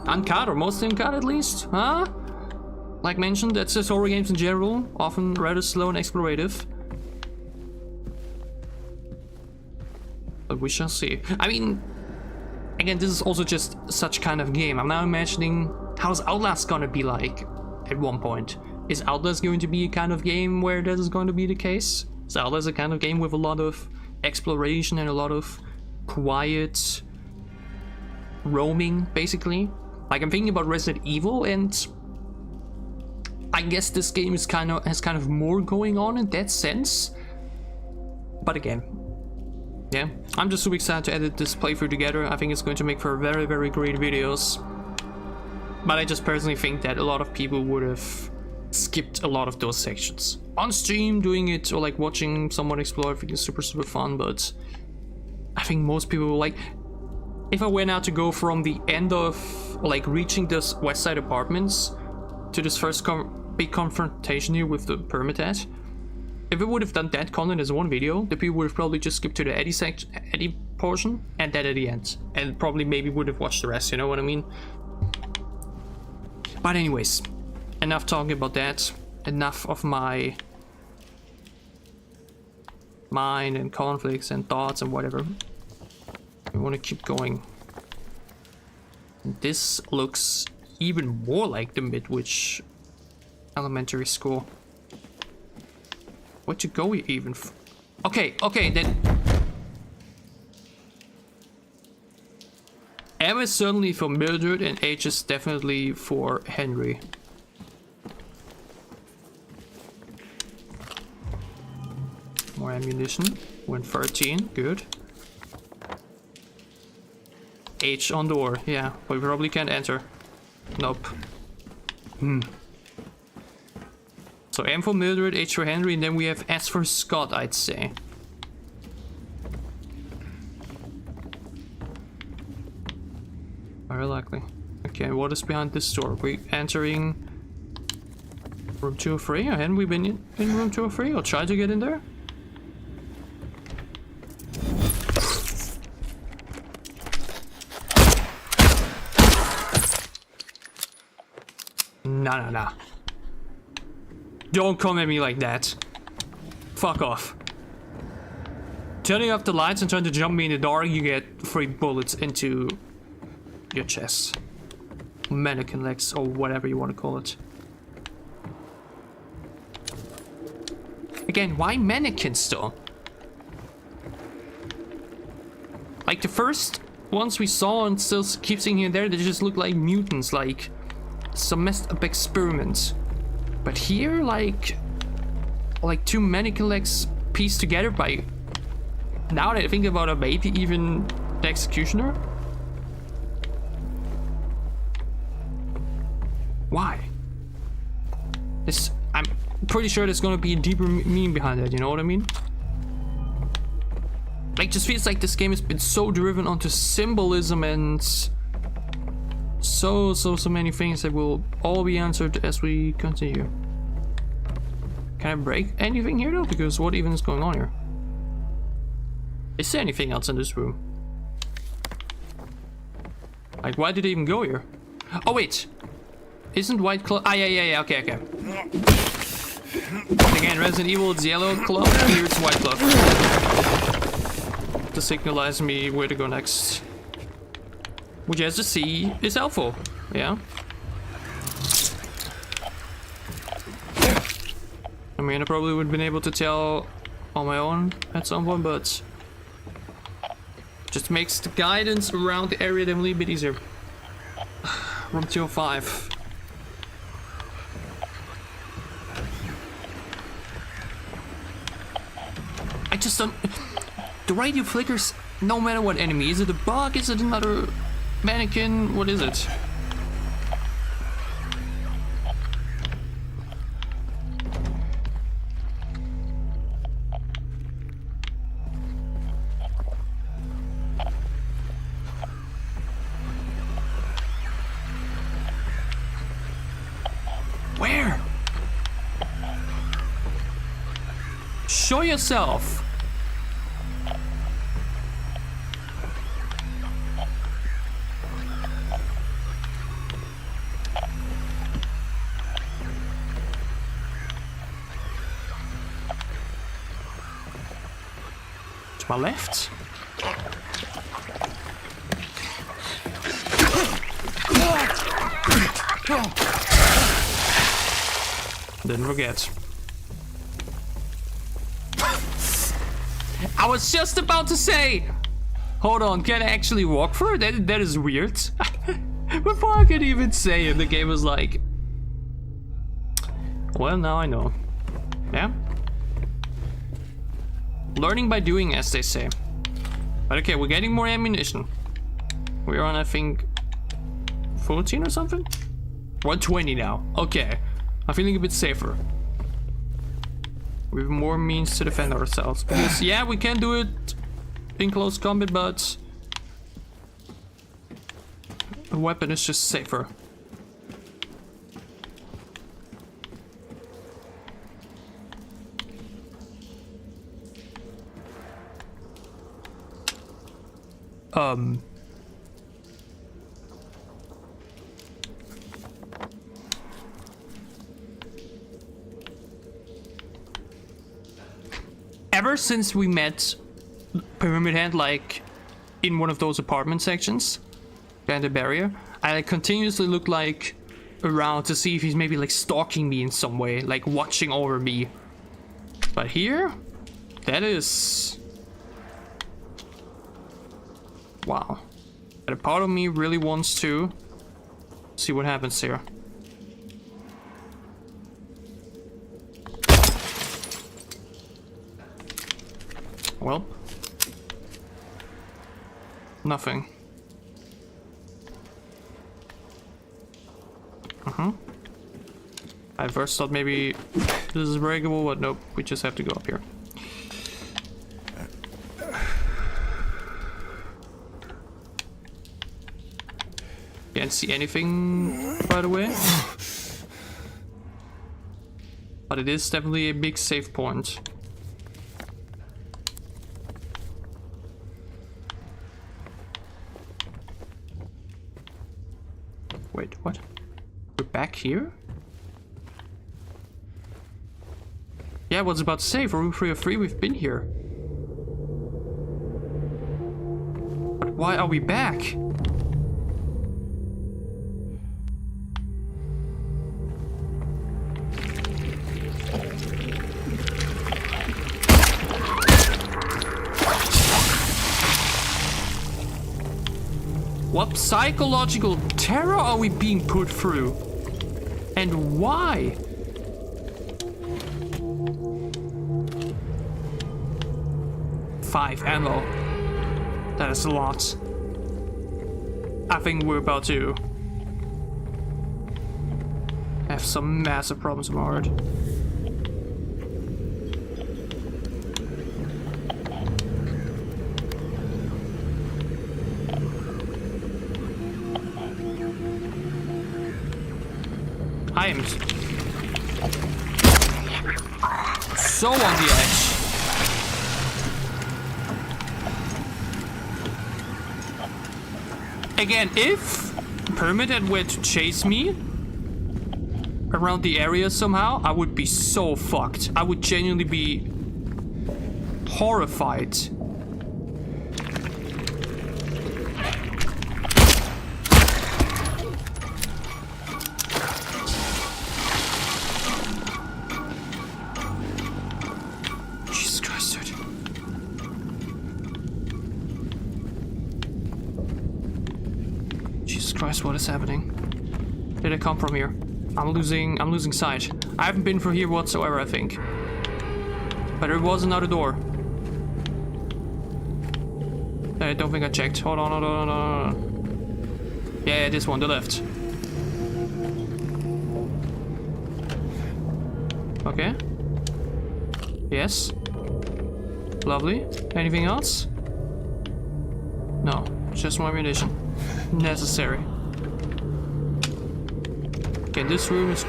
Uncut, or mostly uncut at least, huh? Like mentioned, that's just horror games in general, often rather slow and explorative. But we shall see. I mean, again, this is also just such kind of game. I'm now imagining how's Outlast gonna be like at one point. Is Outlast going to be a kind of game where that is going to be the case? Is Outlast a kind of game with a lot of exploration and a lot of quiet roaming, basically? Like, I'm thinking about Resident Evil, and I guess this game is has kind of more going on in that sense. But again, yeah, I'm just super excited to edit this playthrough together. I think it's going to make for very, very great videos. But I just personally think that a lot of people would have skipped a lot of those sections. On stream, doing it, or like watching someone explore, I think it's super, super fun, but I think most people will like... If I were now to go from the end of, like, reaching this West Side Apartments to this first big confrontation here with the Permadeath, if it would have done that content as one video, the people would have probably just skipped to the Eddie portion and that at the end, and probably maybe would have watched the rest, you know what I mean? But anyways, enough talking about that. Enough of my mind and conflicts and thoughts and whatever. We want to keep going. This looks even more like the Midwich Elementary School. Where'd you go even? Okay, then. M is certainly for Mildred and H is definitely for Henry. More ammunition. Went 13, good. H on door, yeah, but we probably can't enter. Nope. So M for Mildred, H for Henry, and then we have S for Scott, I'd say. Very likely. Okay, what is behind this door? We entering room 203? Or hadn't we been in room 203? Or tried to get in there? Nah. Don't come at me like that. Fuck off. Turning off the lights and trying to jump me in the dark, you get 3 bullets into your chest. Mannequin legs, or whatever you want to call it. Again, why mannequins though? Like the first ones we saw and still keep seeing here and there, they just look like mutants, like some messed up experiment. But here, like 2 mannequin legs pieced together by, now that I think about it, maybe even the executioner. Why? This, I'm pretty sure there's gonna be a deeper meaning behind it, you know what I mean? Like, just feels like this game has been so driven onto symbolism and so many things that will all be answered as we continue. Can I break anything here though? Because what even is going on here? Is there anything else in this room? Like, why did they even go here? Oh wait! Isn't white cloth? Ah, yeah, okay. Again, Resident Evil, it's yellow cloth, here it's white cloth. To signalize me where to go next. Which, as to see, is helpful. Yeah. I mean, I probably would have been able to tell on my own at some point, but just makes the guidance around the area then a little bit easier. Room 205. I just don't... The radio flickers no matter what enemy. Is it a bug? Is it another mannequin? What is it? Where? Show yourself. To my left. Didn't forget. I was just about to say, hold on, can I actually walk through? That is weird. Before I could even say it, the game was like, well, now I know. Yeah. Learning by doing, as they say. But okay, we're getting more ammunition. We're on, I think, 14 or something? 120 now. Okay. I'm feeling a bit safer. We have more means to defend ourselves. Because, yeah, we can do it in close combat, but a weapon is just safer. Ever since we met Pyramid Head, like, in one of those apartment sections, behind the barrier, I like, continuously look, like, around to see if he's maybe, like, stalking me in some way, like, watching over me. But here, that is... wow. But a part of me really wants to see what happens here. Well, nothing. I first thought maybe this is breakable, but nope, we just have to go up here. Can't see anything right away. But it is definitely a big save point. Wait, what? We're back here? Yeah, I was about to say, for room 303 we've been here. But why are we back? What psychological terror are we being put through? And why? Five ammo. That is a lot. I think we're about to have some massive problems with our heart. I am so on the edge. Again, if Pyramid Head were to chase me around the area somehow, I would be so fucked. I would genuinely be horrified. Christ, what is happening? Did I come from here? I'm losing sight. I haven't been through here whatsoever, I think. But there was another door. I don't think I checked. Hold on. Yeah, this one, the left. Okay. Yes. Lovely. Anything else? No, just more ammunition. Necessary. Okay, this room is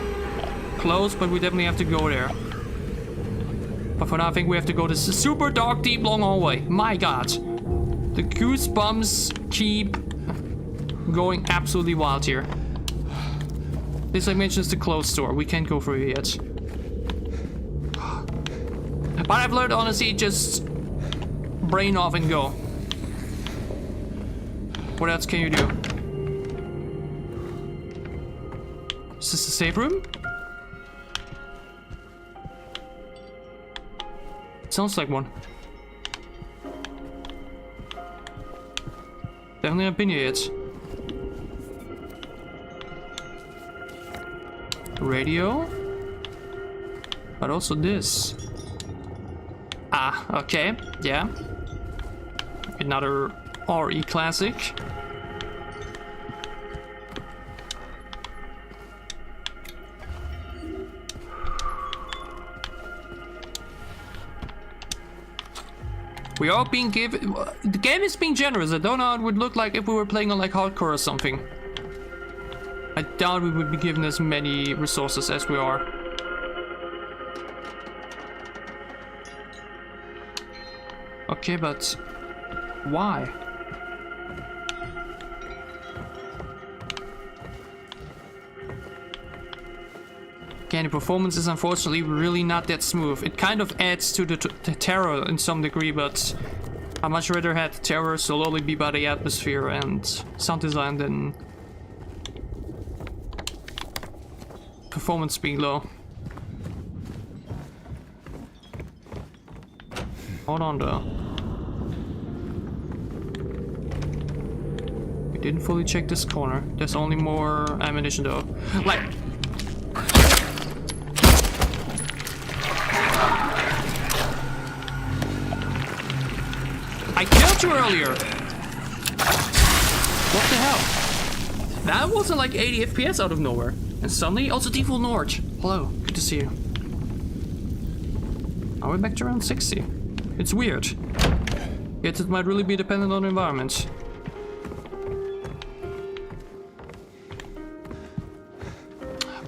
closed, but we definitely have to go there. But for now, I think we have to go this super dark, deep, long hallway. My god. The goosebumps keep going absolutely wild here. This, like, mentions the closed door. We can't go through it yet. But I've learned, honestly, just brain off and go. What else can you do? Is this the safe room? sounds like one. Definitely haven't been here yet. Radio. But also this. Ah, okay, yeah. Another RE classic. We are being given... The game is being generous. I don't know how it would look like if we were playing on like hardcore or something. I doubt we would be given as many resources as we are. Okay, but why? Again, the performance is unfortunately really not that smooth. It kind of adds to the terror in some degree, but I much rather had the terror solely be by the atmosphere and sound design than performance being low. Hold on though. We didn't fully check this corner. There's only more ammunition though. Like... I killed you earlier! What the hell? That wasn't like 80 FPS out of nowhere. And suddenly, also Default Norge. Hello, good to see you. Are we back to around 60? It's weird. Yet it might really be dependent on the environment.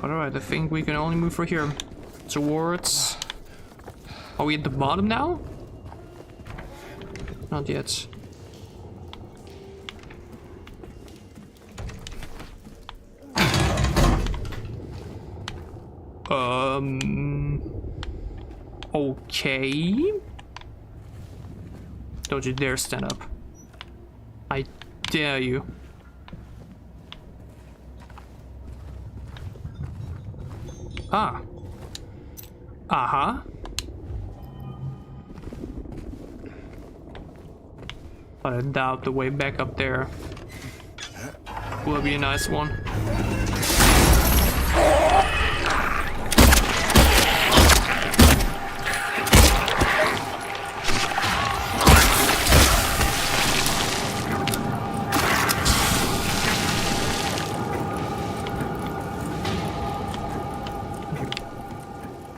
But alright, I think we can only move from here towards... Are we at the bottom now? Not yet. Okay. Don't you dare stand up. I dare you. Ah. Uh-huh. But I doubt the way back up there will be a nice one.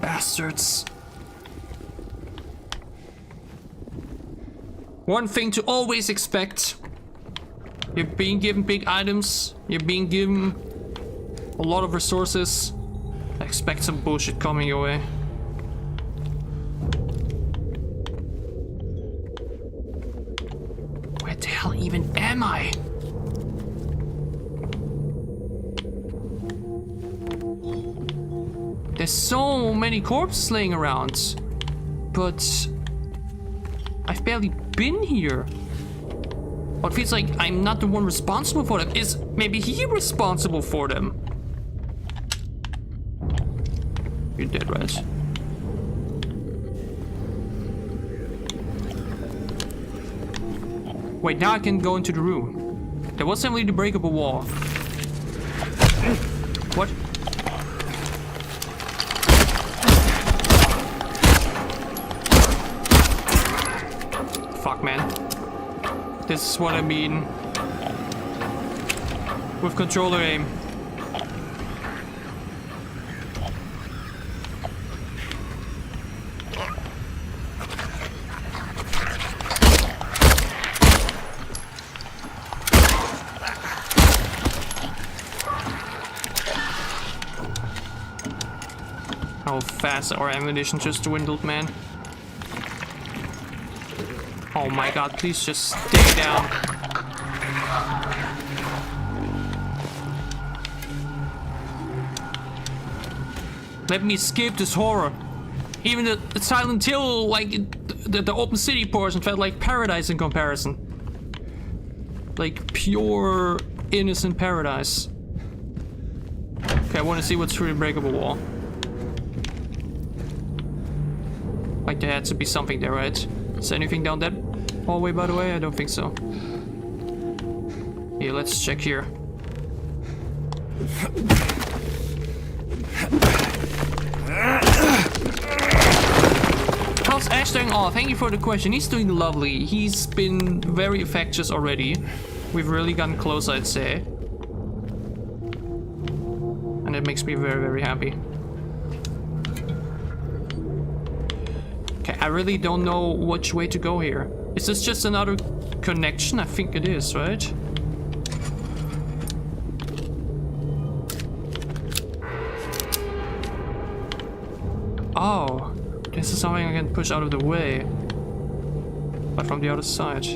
Bastards. One thing to always expect. You're being given big items. You're being given a lot of resources. Expect some bullshit coming your way. Where the hell even am I? There's so many corpses laying around. But I've barely been here. Well, it feels like I'm not the one responsible for them. Is maybe he responsible for them? You're dead, right? Wait, now I can go into the room. There was simply the breakable wall. What? Fuck, man. This is what I mean with controller aim. How fast our ammunition just dwindled, man. Oh my god, please just stay down. Let me escape this horror. Even the Silent Hill, like, the open city portion felt like paradise in comparison. Like, pure, innocent paradise. Okay, I want to see what's through the breakable wall. Like there had to be something there, right? Is there anything down that hallway, by the way? I don't think so. Yeah, let's check here. How's Ash doing? Oh, thank you for the question. He's doing lovely. He's been very infectious already. We've really gotten close, I'd say. And it makes me very, very happy. Okay, I really don't know which way to go here. Is this just another connection? I think it is, right? Oh, this is something I can push out of the way. But from the other side.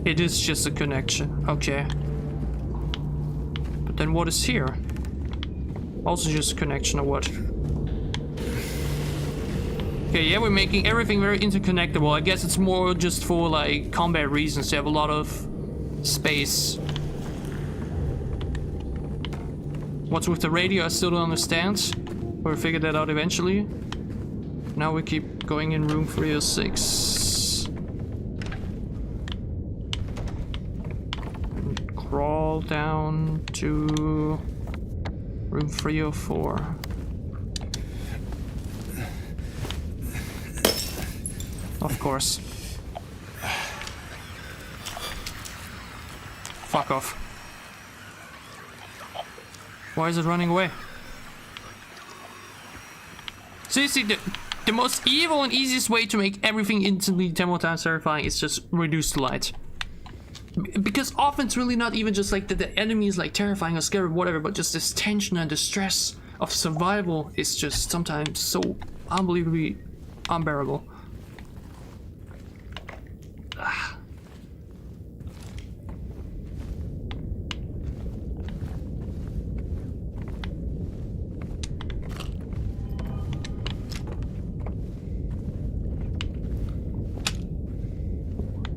It is just a connection, okay. But then what is here? Also just a connection or what? Okay, yeah, we're making everything very interconnectable. I guess it's more just for like combat reasons to have a lot of space. What's with the radio, I still don't understand. We'll figure that out eventually. Now we keep going in room 306. And crawl down to room 304. Of course. Fuck off. Why is it running away? Seriously, the most evil and easiest way to make everything instantly 10 more times terrifying is just reduce the light. Because often it's really not even just like that the enemy is like terrifying or scary or whatever, but just this tension and the stress of survival is just sometimes so unbelievably unbearable.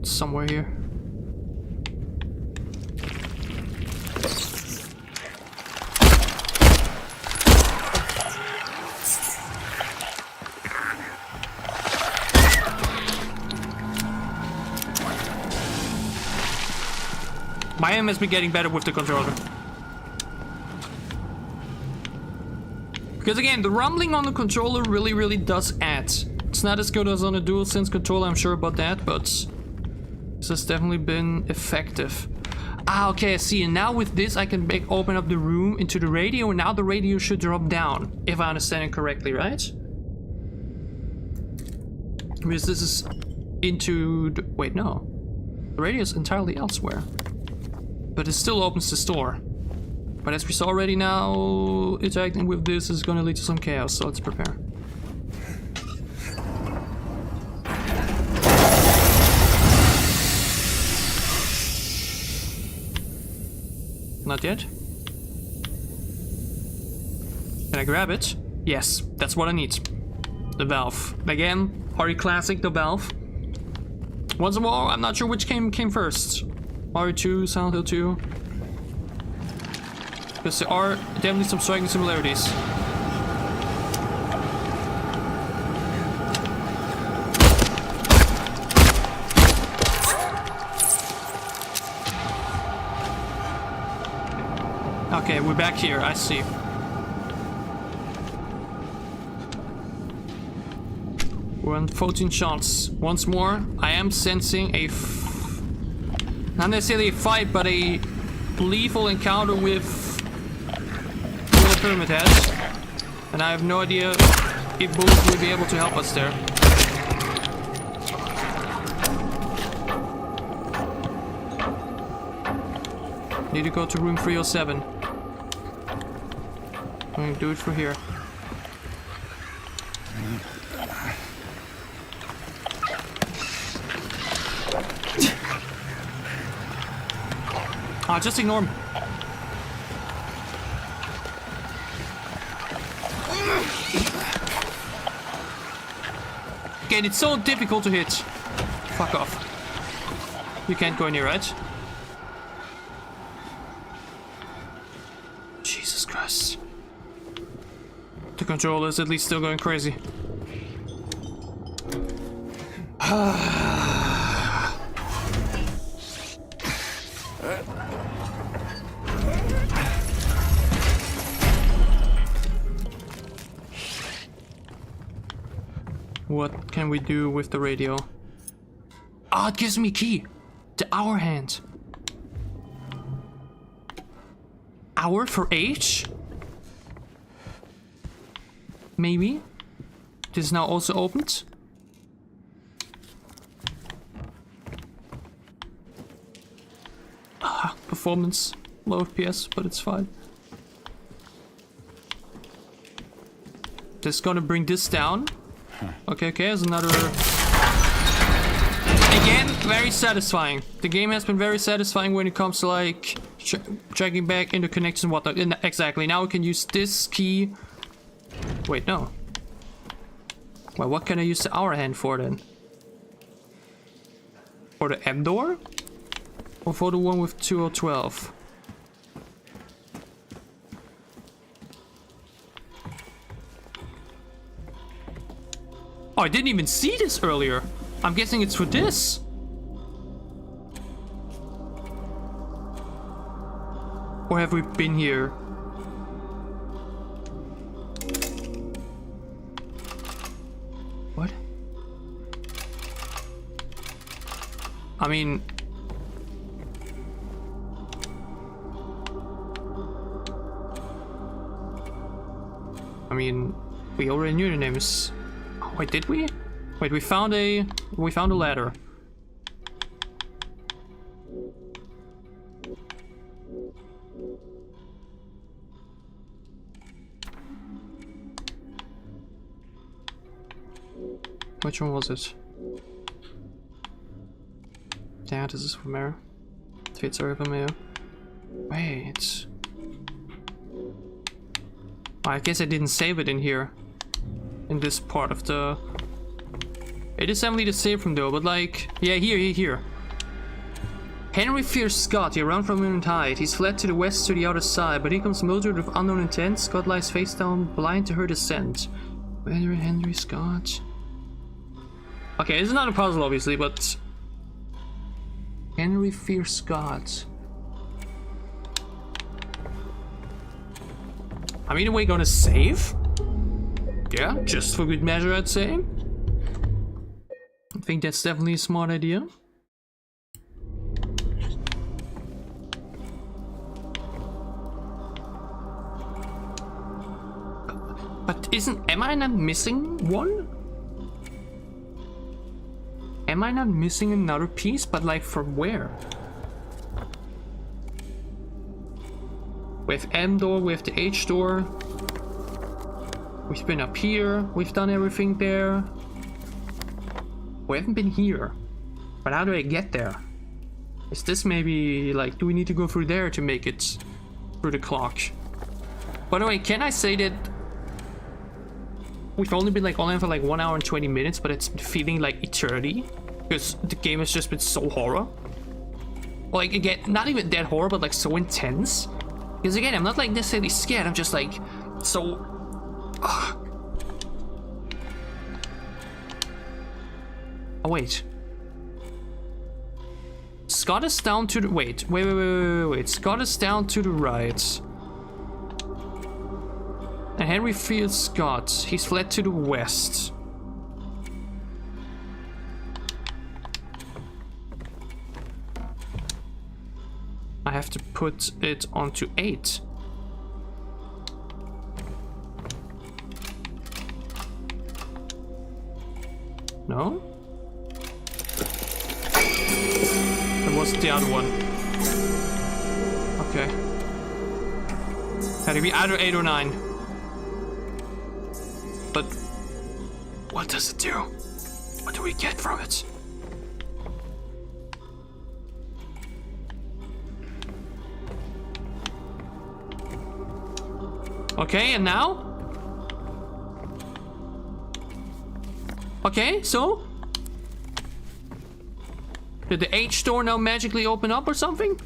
Somewhere here. My aim has been getting better with the controller. Because again, the rumbling on the controller really does add. It's not as good as on a DualSense controller, I'm sure about that, but this has definitely been effective. Ah, okay, I see. And now with this, I can open up the room into the radio, and now the radio should drop down, if I understand it correctly, right? Because this is into the... Wait, no. The radio is entirely elsewhere. But it still opens the store. But as we saw already now, interacting with this is gonna lead to some chaos, so let's prepare. Not yet. Can I grab it? Yes, that's what I need. The valve. Again, Mario Classic, the valve. Once more, I'm not sure which came first. Mario 2, Silent Hill 2. Because there are definitely some striking similarities. Okay, we're back here, I see. We're on 14 shots. Once more, I am sensing a not necessarily a fight, but a lethal encounter with the Pyramid Head. And I have no idea if bullets will be able to help us there. Need to go to room 307. I'm gonna do it for here. Ah, just ignore him. Again, it's so difficult to hit. Fuck off. You can't go in here, right? Jesus Christ. The controller is at least still going crazy. What can we do with the radio? Ah, it gives me a key. The hour hand. Hour for H? Maybe. This is now also opened. Ah, performance. Low FPS, but it's fine. Just gonna bring this down. Okay, there's another... Again, very satisfying. The game has been very satisfying when it comes to like checking back into connections and whatnot. And exactly, now we can use this key. Wait, no. Well, what can I use the hour hand for then? For the M door? Or for the one with 2012? Oh, I didn't even see this earlier. I'm guessing it's for this. Or have we been here? What? I mean... we already knew the names. Wait, did we? Wait, we found a ladder. Which one was it? Yeah, this is from Mare. Fates are from Mare. Wait. I guess I didn't save it in here. In this part of the... It is definitely the save room though, but like... Yeah, here. Henry fears Scott. He ran from him and hide. He's fled to the west to the other side, but here comes Mildred with unknown intent. Scott lies face down, blind to her descent. Where Henry Scott? Okay, this is not a puzzle obviously, but... Henry fears Scott. I mean, are we gonna save? Yeah, just for good measure, I'd say. I think that's definitely a smart idea. But am I not missing one? Am I not missing another piece? But like from where? We have M door, we have the H door. We've been up here, we've done everything there. We haven't been here. But how do I get there? Is this maybe like, do we need to go through there to make it through the clock? By the way, can I say that we've only been like online for like 1 hour and 20 minutes, but it's been feeling like eternity? Because the game has just been so horror. Like again, not even that horror, but like so intense. Because again, I'm not like necessarily scared, I'm just like so... Oh wait. Scott is down to the... Wait. Scott is down to the right. And Henry feels Scott. He's fled to the west. I have to put it onto 8. No? That was the other one. Okay. Had to be either 8 or 9. But what does it do? What do we get from it? Okay, and now? Okay, so? Did the H door now magically open up or something?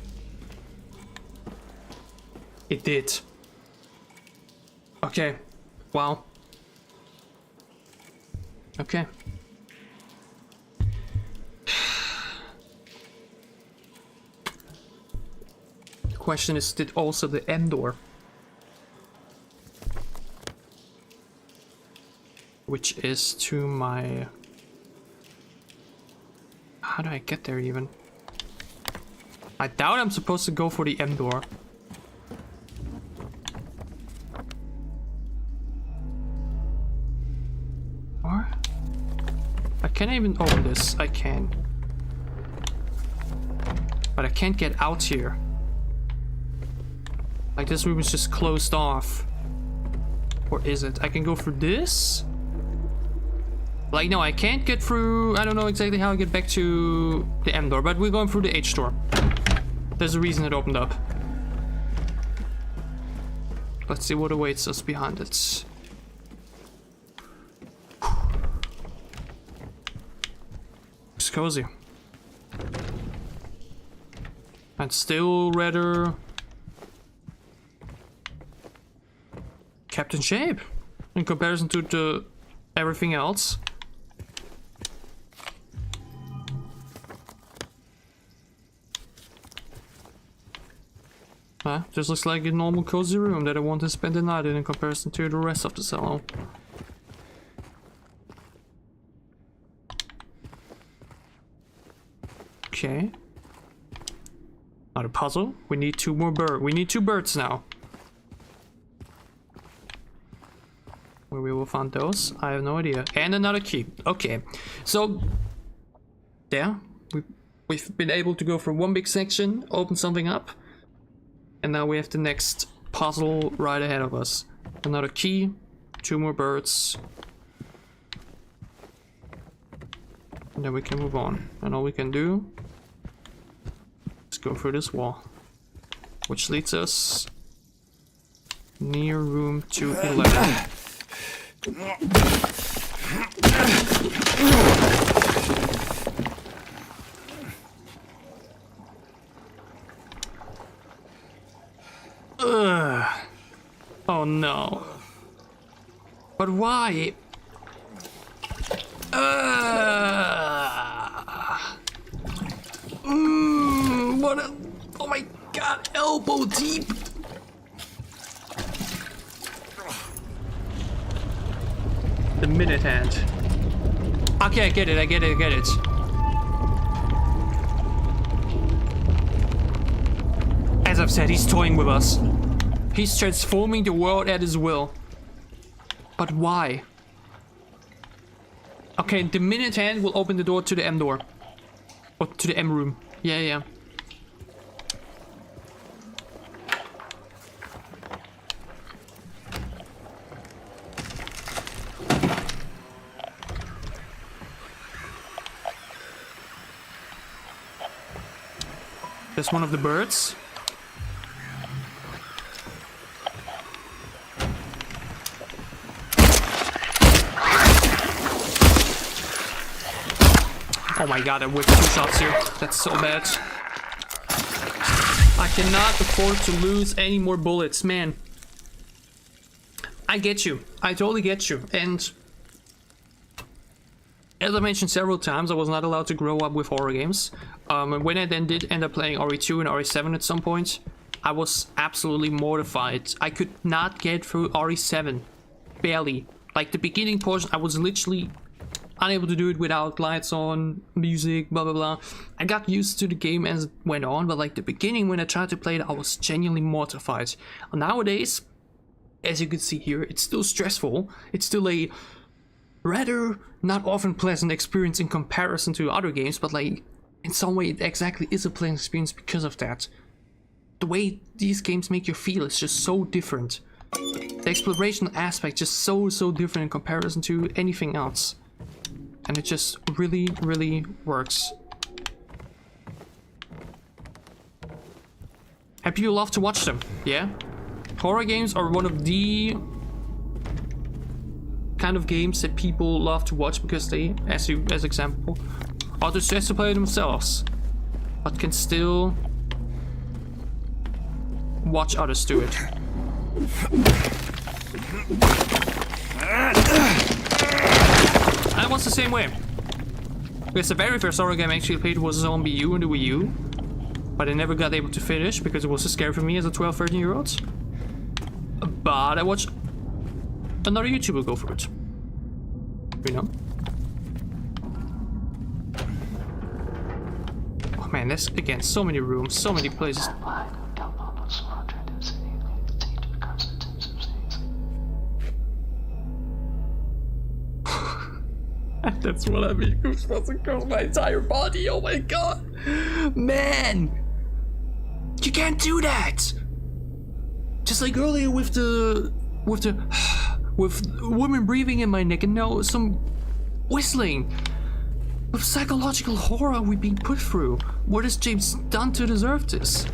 It did. Okay. Wow. Okay. The question is, did also the end door, which is to my... How do I get there even? I doubt I'm supposed to go for the M door. Or? I can't even open this. I can. But I can't get out here. Like, this room is just closed off. Or is it? I can go through this? Like, no, I can't get through... I don't know exactly how I get back to the M door, but we're going through the H door. There's a reason it opened up. Let's see what awaits us behind it. It's cozy. And still rather... kept in shape in comparison to the everything else. Just looks like a normal cozy room that I want to spend the night in comparison to the rest of the salon. Okay. Not a puzzle. We need two more birds. We need 2 birds now. Where we will find those, I have no idea. And another key. Okay. So, yeah. We've been able to go for one big section, open something up. And now we have the next puzzle right ahead of us. Another key, 2 more birds. And then we can move on. And all we can do is go through this wall. Which leads us near room 211. Oh no. But why? What a... Oh my god, elbow deep. The minute hand. Okay, I get it. As I've said, he's toying with us. He's transforming the world at his will. But why? Okay, the minute hand will open the door to the M door. Or to the M room. Yeah. There's one of the birds. Oh my god, I whipped 2 shots here. That's so bad. I cannot afford to lose any more bullets, man. I get you. I totally get you. And as I mentioned several times, I was not allowed to grow up with horror games. And when I then did end up playing RE2 and RE7 at some point, I was absolutely mortified. I could not get through RE7. Barely. Like the beginning portion, I was literally unable to do it without lights on, music, blah blah blah. I got used to the game as it went on, but like the beginning when I tried to play it, I was genuinely mortified. Nowadays, as you can see here, it's still stressful. It's still a rather not often pleasant experience in comparison to other games, but like in some way it exactly is a pleasant experience because of that. The way these games make you feel is just so different. The exploration aspect just so different in comparison to anything else. And it just really works. And people love to watch them, yeah? Horror games are one of the kind of games that people love to watch because they, as example, are just to play themselves, but can still watch others do it. was the same way. Because the very first horror game I actually played was Zombie U on the Wii U. But I never got able to finish because it was too scary for me as a 12, 13-year-old. But I watched another YouTuber go for it. You know? Oh man, there's again so many rooms, so many places. That's what I mean. Goosebumps across my entire body. Oh my god, man! You can't do that. Just like earlier with women breathing in my neck, and now some whistling. With psychological horror we've been put through. What has James done to deserve this?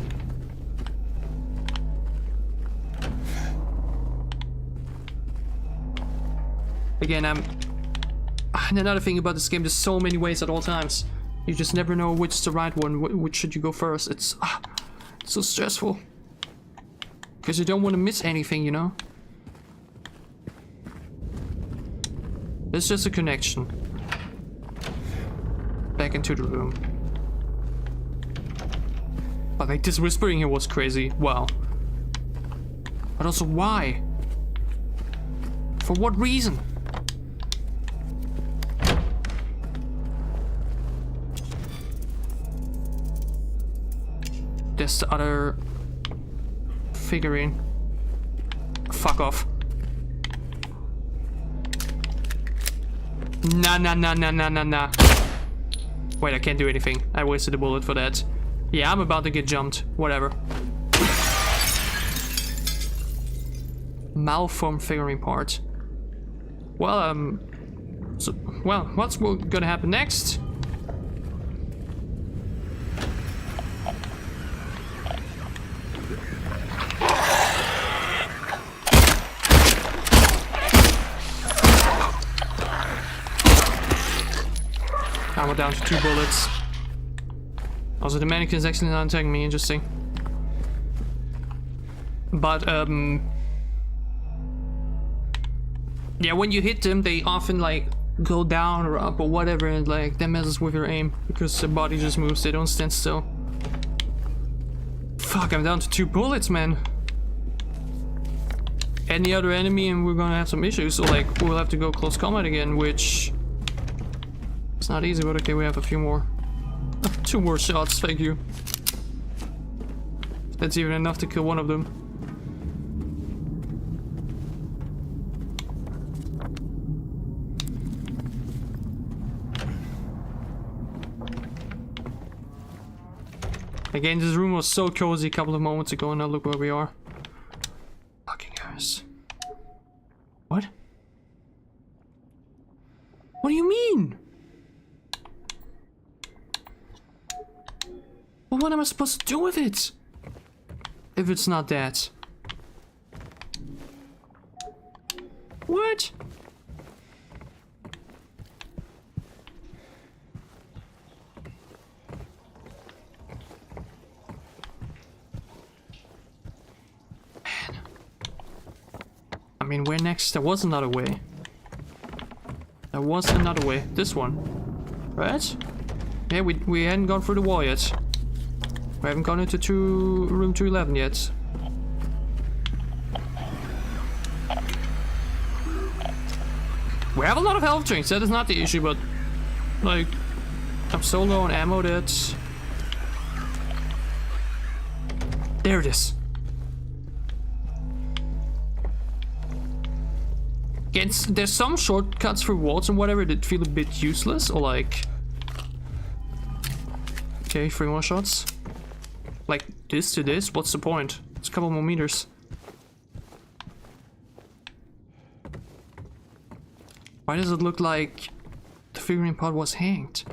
Again, and another thing about this game, there's so many ways at all times. You just never know which is the right one, which should you go first. It's so stressful. Because you don't want to miss anything, you know? It's just a connection. Back into the room. But like this whispering here was crazy. Wow. But also why? For what reason? There's the other figurine. Fuck off. Nah. Wait, I can't do anything. I wasted a bullet for that. Yeah, I'm about to get jumped. Whatever. Malformed figurine part. Well, what's gonna happen next? I'm down to 2 bullets. Also, the mannequin's actually not attacking me, interesting. But, yeah, when you hit them, they often, like, go down or up or whatever, and, like, that messes with your aim. Because the body just moves, they don't stand still. Fuck, I'm down to 2 bullets, man. Any other enemy and we're gonna have some issues, so, like, we'll have to go close combat again, which... It's not easy, but okay, we have a few more. 2 more shots, thank you. That's even enough to kill one of them. Again, this room was so cozy a couple of moments ago, and now look where we are. Fucking ass. What? What do you mean? Well, what am I supposed to do with it? If it's not that. What? Man. I mean, where next? There was another way. There was another way. This one. Right? Yeah, we hadn't gone through the wall yet. We haven't gone into room 211 yet. We have a lot of health drinks, that is not the issue, but... Like... I'm so low on ammo that... There it is. Again, there's some shortcuts for walls and whatever that feel a bit useless, or like... Okay, 3 more shots. Like, this to this? What's the point? It's a couple more meters. Why does it look like the figurine part was hanged?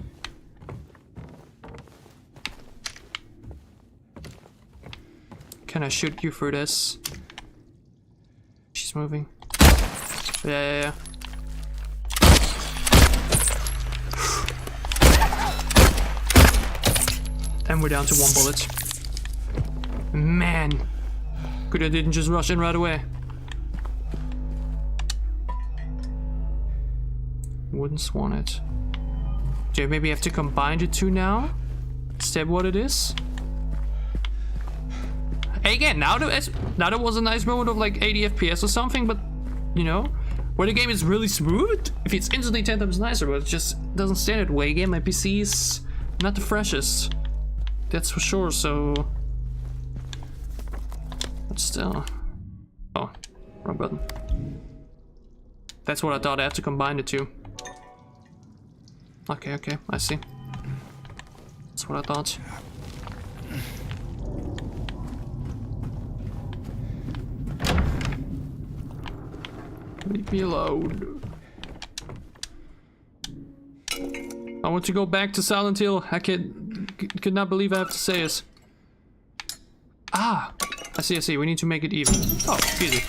Can I shoot you for this? She's moving. Yeah. And we're down to 1 bullet. Man, good I didn't just rush in right away. Wouldn't swan it. Do I maybe have to combine the two now? Is that what it is? Again, now there was a nice moment of like 80 FPS or something, but you know, where the game is really smooth, if it's instantly 10 times nicer, but it just doesn't stand that way. Again, my PC is not the freshest. That's for sure, so... But still... Oh, wrong button. That's what I thought, I had to combine the two. Okay, I see. That's what I thought. Leave me alone. I want to go back to Silent Hill. I could not believe I have to say this. Ah! I see. We need to make it even. Oh, easy.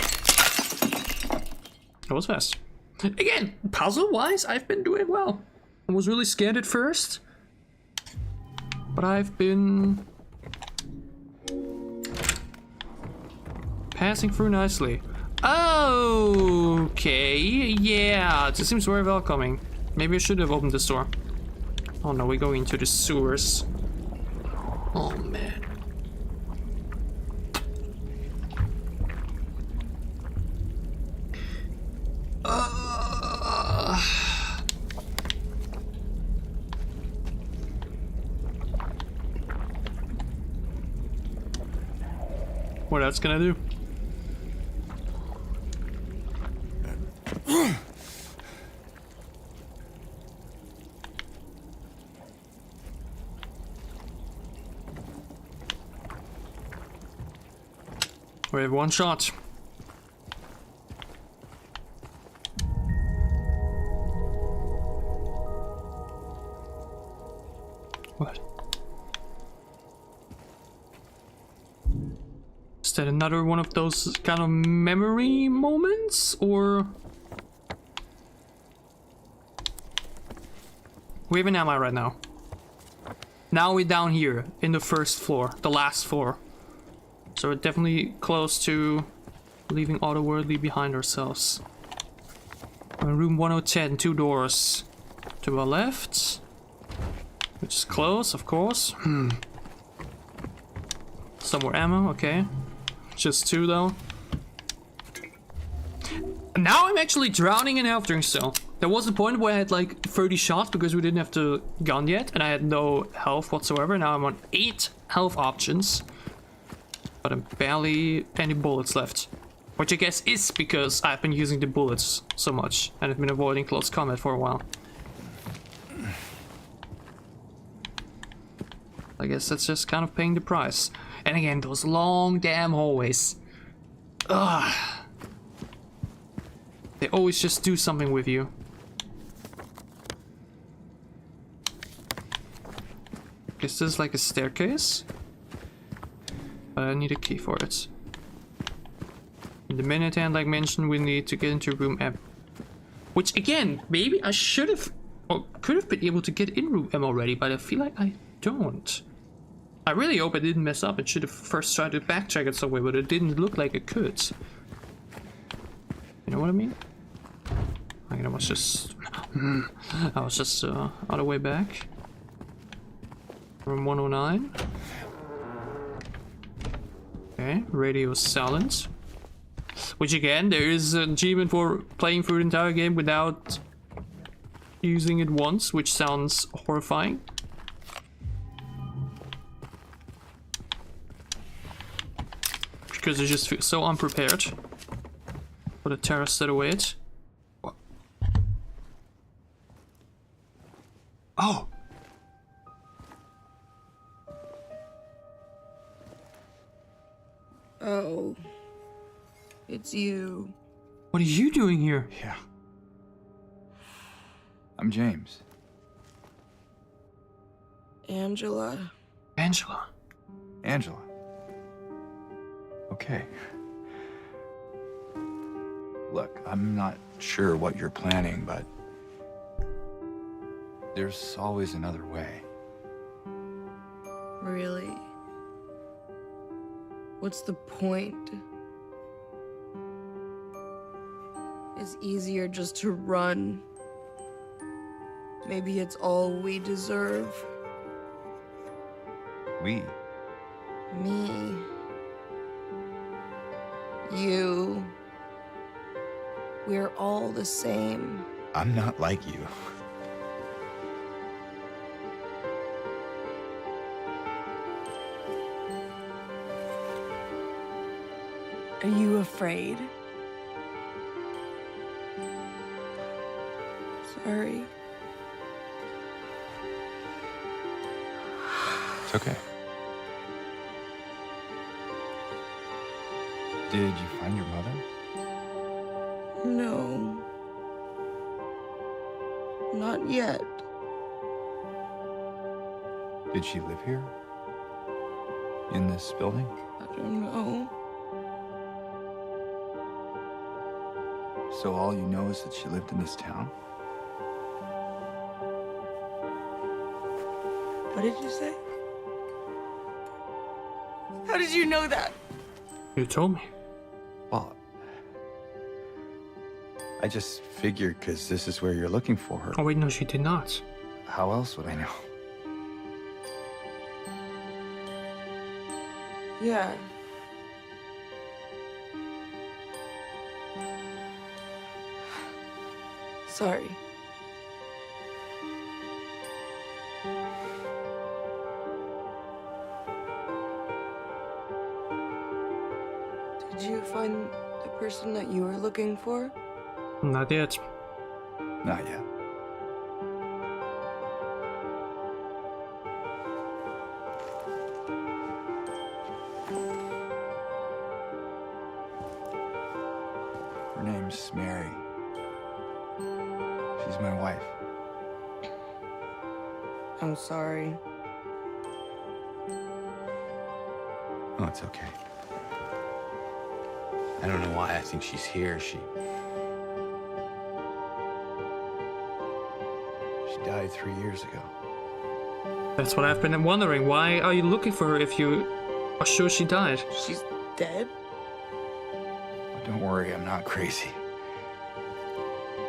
That was fast. Again, puzzle-wise, I've been doing well. I was really scared at first. But I've been... passing through nicely. Okay, yeah, this seems very welcoming. Maybe I should have opened this door. Oh no, we're going into the sewers. Oh man. What else can I do? We have one shot. What? Is that another one of those kind of memory moments, or? We have an ammo right now. Now we're down here in the first floor, the last floor. So we're definitely close to leaving otherworldly behind ourselves. We're in room 1010, 2 doors to our left. Which is close, of course. Some more ammo, okay. Just 2 though. Now I'm actually drowning in health drinks still. There was a point where I had like 30 shots because we didn't have the gun yet and I had no health whatsoever. Now I'm on 8 health options. But I'm barely any bullets left. Which I guess is because I've been using the bullets so much and I've been avoiding close combat for a while. I guess that's just kind of paying the price. And again, those long damn hallways. Ugh. They always just do something with you. Is this like a staircase? I need a key for it. In the minute hand, like mentioned, we need to get into room M. Which again, maybe I should have or could have been able to get in room M already, but I feel like I don't. I really hope I didn't mess up and should have first tried to backtrack it some way, but it didn't look like it could. You know what I mean? I think I was just on the way back. Room 109. Okay, radio is silent. Which again, there is an achievement for playing through the entire game without using it once, which sounds horrifying. Because I just feel so unprepared for the terrors that await. What? Oh! Oh, it's you. What are you doing here? Yeah. I'm James. Angela. Angela. Angela. Okay. Look, I'm not sure what you're planning, but there's always another way. Really? What's the point? It's easier just to run. Maybe it's all we deserve. We? Me. You. We're all the same. I'm not like you. Are you afraid? Sorry. It's okay. Did you find your mother? No. Not yet. Did she live here? In this building? I don't know. So all you know is that she lived in this town? What did you say? How did you know that? You told me. Well, I just figured because this is where you're looking for her. Oh wait, no, she did not. How else would I know? Yeah. Sorry. Did you find the person that you were looking for? Not yet. Not yet. Her name's Mary. She's my wife. I'm sorry. Oh, it's okay. I don't know why I think she's here. She died 3 years ago. That's what I've been wondering. Why are you looking for her if you are sure she died? She's dead? Oh, don't worry, I'm not crazy.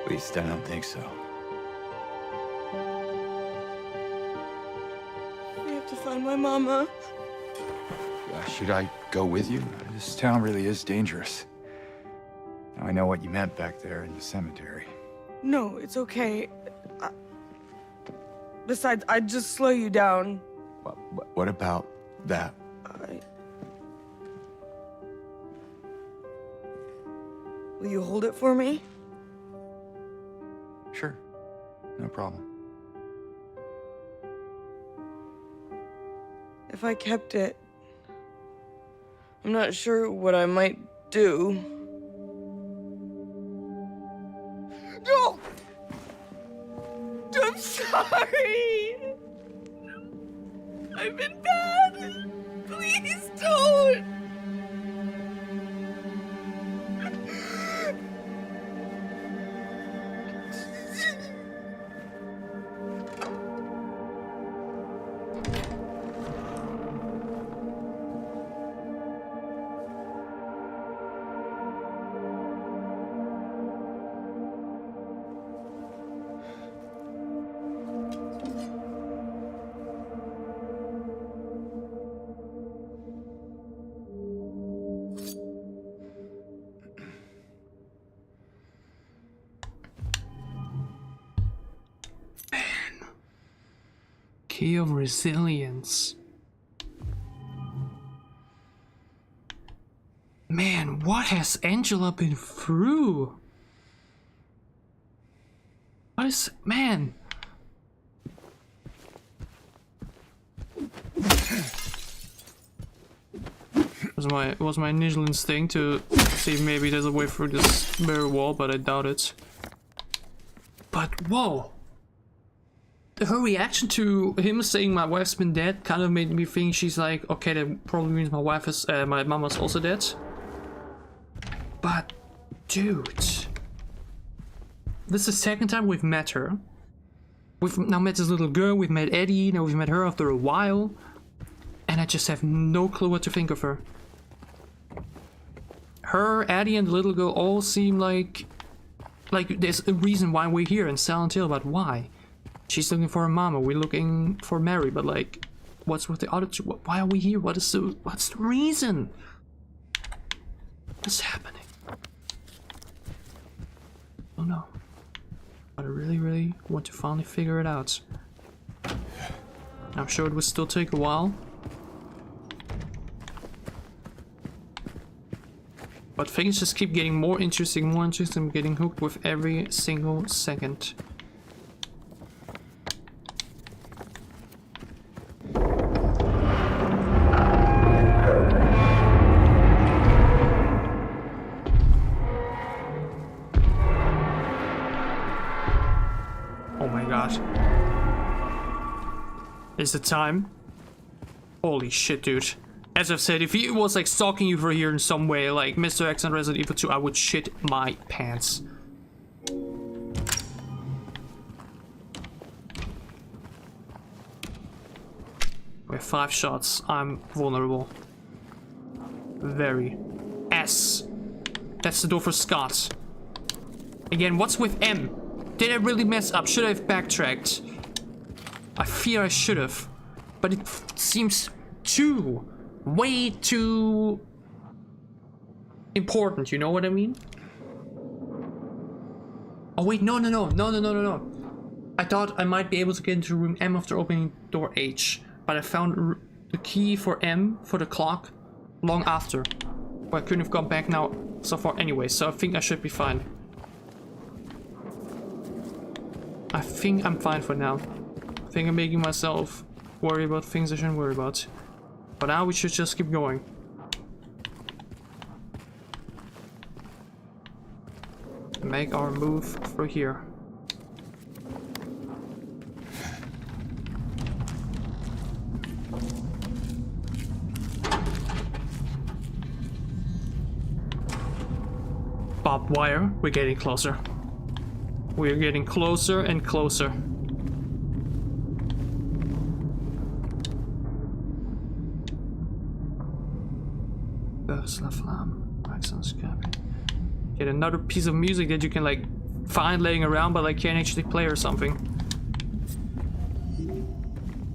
At least I don't think so. I have to find my mama. Should I go with you? This town really is dangerous. Now I know what you meant back there in the cemetery. No, it's okay. Besides, I'd just slow you down. What about that? Will you hold it for me? Sure, no problem. If I kept it, I'm not sure what I might do. No! I'm sorry! I've been bad! Please don't! Key of resilience. Man, what has Angela been through? What is... man... It was my initial instinct to see if maybe there's a way through this bare wall, but I doubt it. But whoa! Her reaction to him saying my wife's been dead kind of made me think she's like, okay, that probably means my wife is, my mama's also dead. But, dude, this is the second time we've met her. We've now met this little girl, we've met Eddie, now we've met her after a while, and I just have no clue what to think of her. Her, Eddie, and the little girl all seem like there's a reason why we're here in Silent Hill, but why? She's looking for her mama. We're looking for Mary, but like, what's with the other two? Why are we here? What's the reason? What's happening? Oh no. But I really want to finally figure it out. I'm sure it will still take a while. But things just keep getting more interesting, I'm getting hooked with every single second. Oh my god. Is it time? Holy shit, dude. As I've said, if he was like stalking you for here in some way, like Mr. X and Resident Evil 2, I would shit my pants. We have 5 shots. I'm vulnerable. Very. S. That's the door for Scott. Again, what's with M? Did I really mess up? Should I have backtracked? I fear I should have. But it seems way too important, you know what I mean? Oh wait, no. I thought I might be able to get into room M after opening door H, but I found the key for M for the clock long after. Well, I couldn't have gone back now so far anyway, so I think I should be fine. I think I'm fine for now. I think I'm making myself worry about things I shouldn't worry about. But now we should just keep going. Make our move through here. Barbed wire, we're getting closer. We're getting closer and closer. Get another piece of music that you can like find laying around but like can't actually play or something.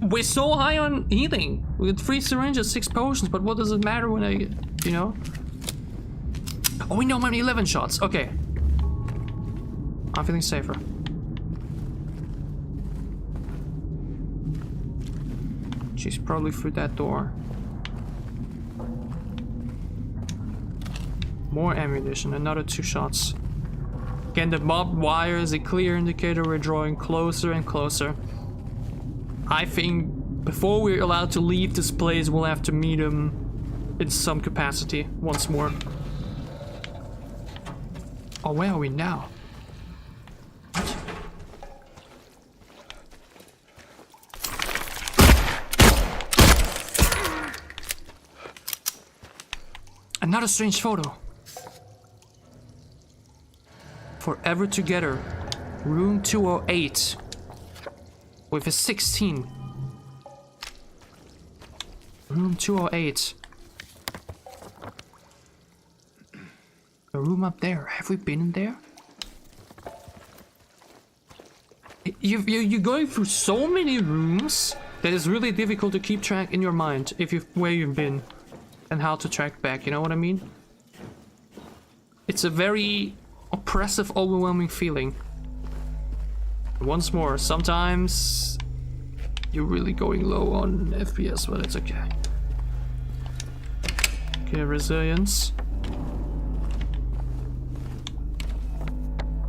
We're so high on healing. We got 3 syringes, 6 potions, but what does it matter when I, you know? Oh, we know I'm on 11 shots. Okay. I'm feeling safer. She's probably through that door. More ammunition, another 2 shots. Again, the barbed wire is a clear indicator we're drawing closer and closer. I think before we're allowed to leave this place, we'll have to meet him in some capacity once more. Oh, where are we now? What? Another strange photo. Forever Together, room 208, with a 16. Room 208. A room up there. Have we been in there? You're going through so many rooms that it's really difficult to keep track in your mind if where you've been and how to track back. You know what I mean? It's a very oppressive, overwhelming feeling. Once more, sometimes you're really going low on FPS, but it's okay. Okay, resilience.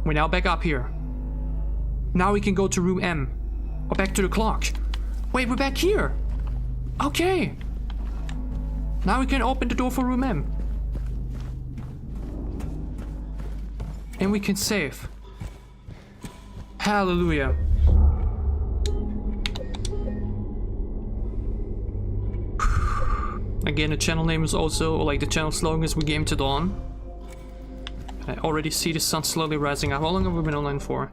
We're now back up here. Now we can go to room M. Or back to the clock. Wait, we're back here! Okay! Now we can open the door for room M. And we can save. Hallelujah. Again, the channel name is also, or like the channel slogan is We Game to Dawn. I already see the sun slowly rising up. How long have we been online for?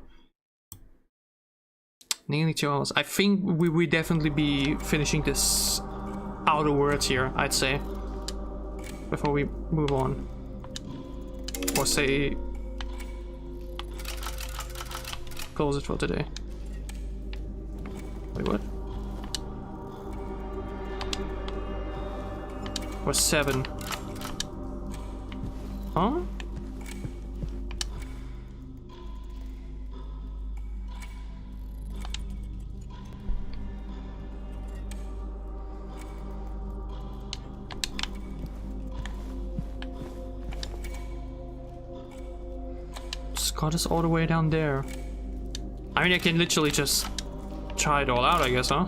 Nearly 2 hours. I think we definitely be finishing this outer world here, I'd say. Before we move on. Or say... close it for today. Wait, what? Or 7. Huh? Scott is all the way down there. I mean, I can literally just try it all out, I guess, huh?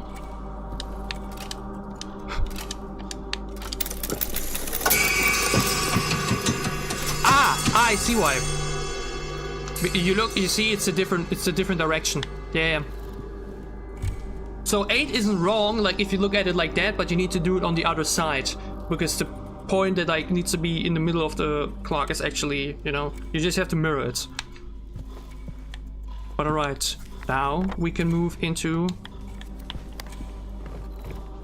I see why. You look, you see, it's a different direction. Yeah. So 8 isn't wrong, like if you look at it like that, but you need to do it on the other side because the point that like needs to be in the middle of the clock is actually, you know, you just have to mirror it. But alright, now we can move into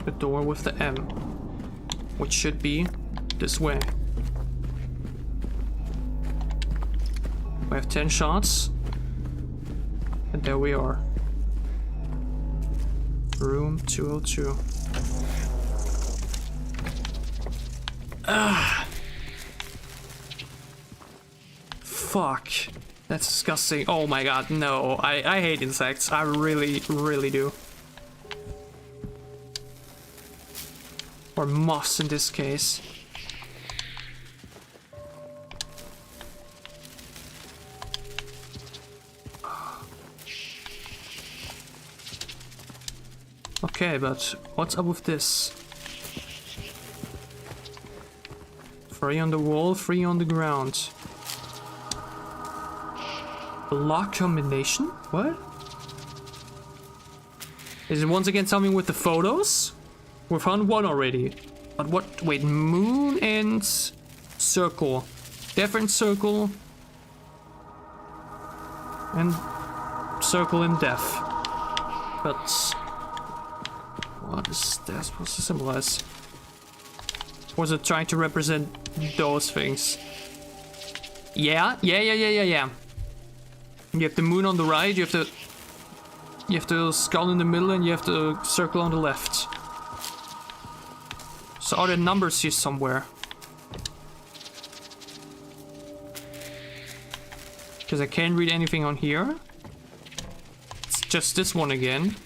the door with the M, which should be this way. We have 10 shots, and there we are. Room 202. Ah! Fuck. That's disgusting. Oh my god, no. I hate insects. I really, really do. Or moths in this case. Okay, but what's up with this? 3 on the wall, 3 on the ground. Block combination? What? Is it once again something with the photos? We found 1 already. But what? Wait, moon and circle. Different circle. And circle and death. But what is that supposed to symbolize? Was it trying to represent those things? Yeah. You have the moon on the right, you have the skull in the middle, and you have the circle on the left. So are there numbers here somewhere? Because I can't read anything on here. It's just this one again.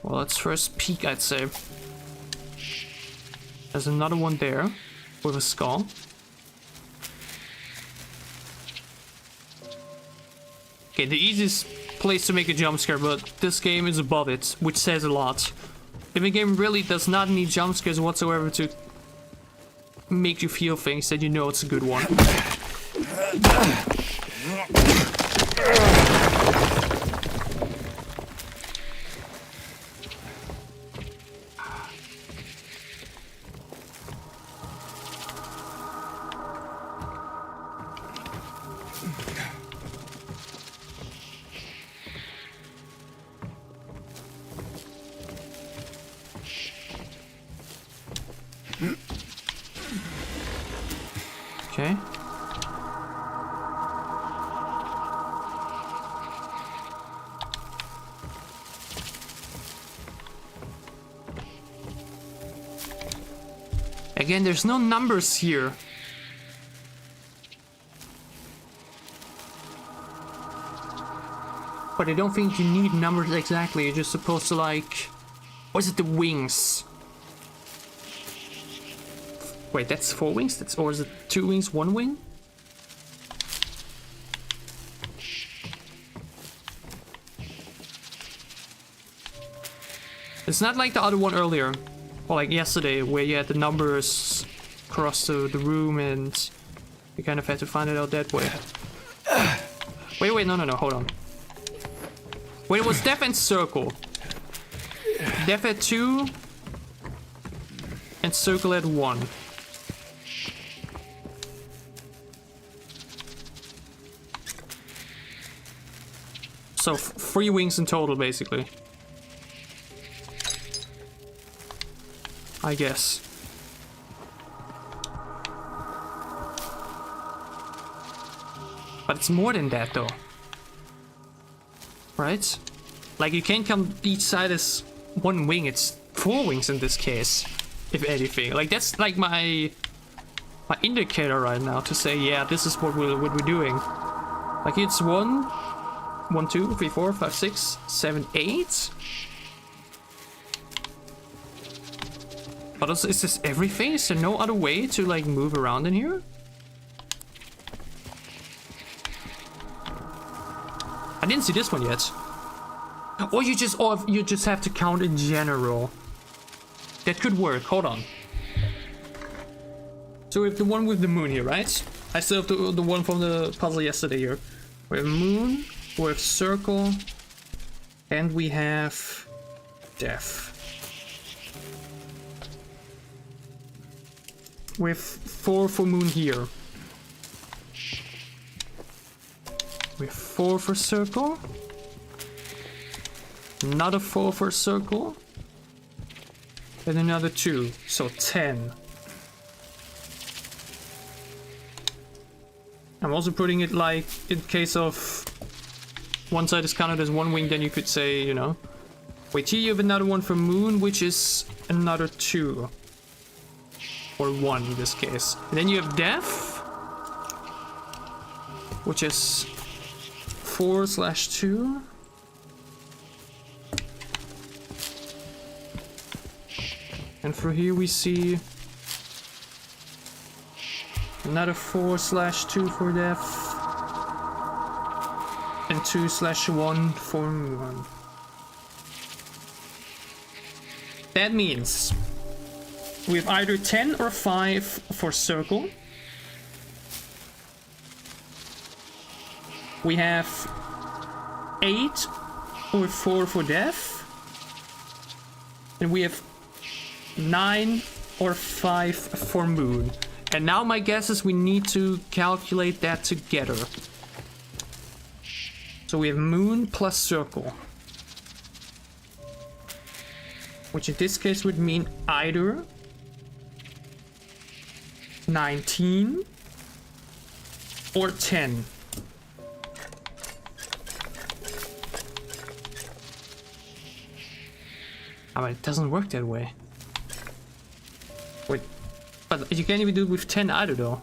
Well, let's first peek, I'd say. There's another one there with a skull. Okay, the easiest place to make a jump scare, but this game is above it, which says a lot. If a game really does not need jump scares whatsoever to make you feel things, then you know it's a good one. Okay. Again, there's no numbers here. But I don't think you need numbers exactly. You're just supposed to like... Or is it the wings? Wait, that's 4 wings? Or is it 2 wings, 1 wing? It's not like the other one earlier. Or like yesterday, where you had the numbers across the room and you kind of had to find it out that way. Wait, no, hold on. Wait, it was Death and Circle. Death at 2 and Circle at 1. So 3 wings in total, basically. I guess. But it's more than that, though. right? Like, you can't count each side as one wing, it's 4 wings in this case, if anything. Like, that's like my indicator right now to say, yeah, this is what we're doing. Like, it's 1, 2, 3, 4, 5, 6, 7, 8. But is this everything? Is there no other way to, like, move around in here? I didn't see this one yet. Or you just have to count in general. That could work. Hold on. So we have the one with the moon here, right? I still have the one from the puzzle yesterday here. We have moon, we have circle, and we have death. We have 4 for moon here. We have 4 for circle. Another 4 for circle. And another 2. So 10. I'm also putting it like in case of one side is counted as 1 wing, then you could say, you know. Wait, here you have another one for moon, which is another 2. Or 1 in this case. And then you have death, which is 4/2. And for here we see another 4/2 for death. And 2/1 for moon. That means we have either 10 or 5 for circle. We have 8 or 4 for death. And we have 9 or 5 for moon. And now my guess is we need to calculate that together. So we have moon plus circle. Which in this case would mean either 19 or 10. Oh, but it doesn't work that way. Wait, but you can't even do it with 10 either though.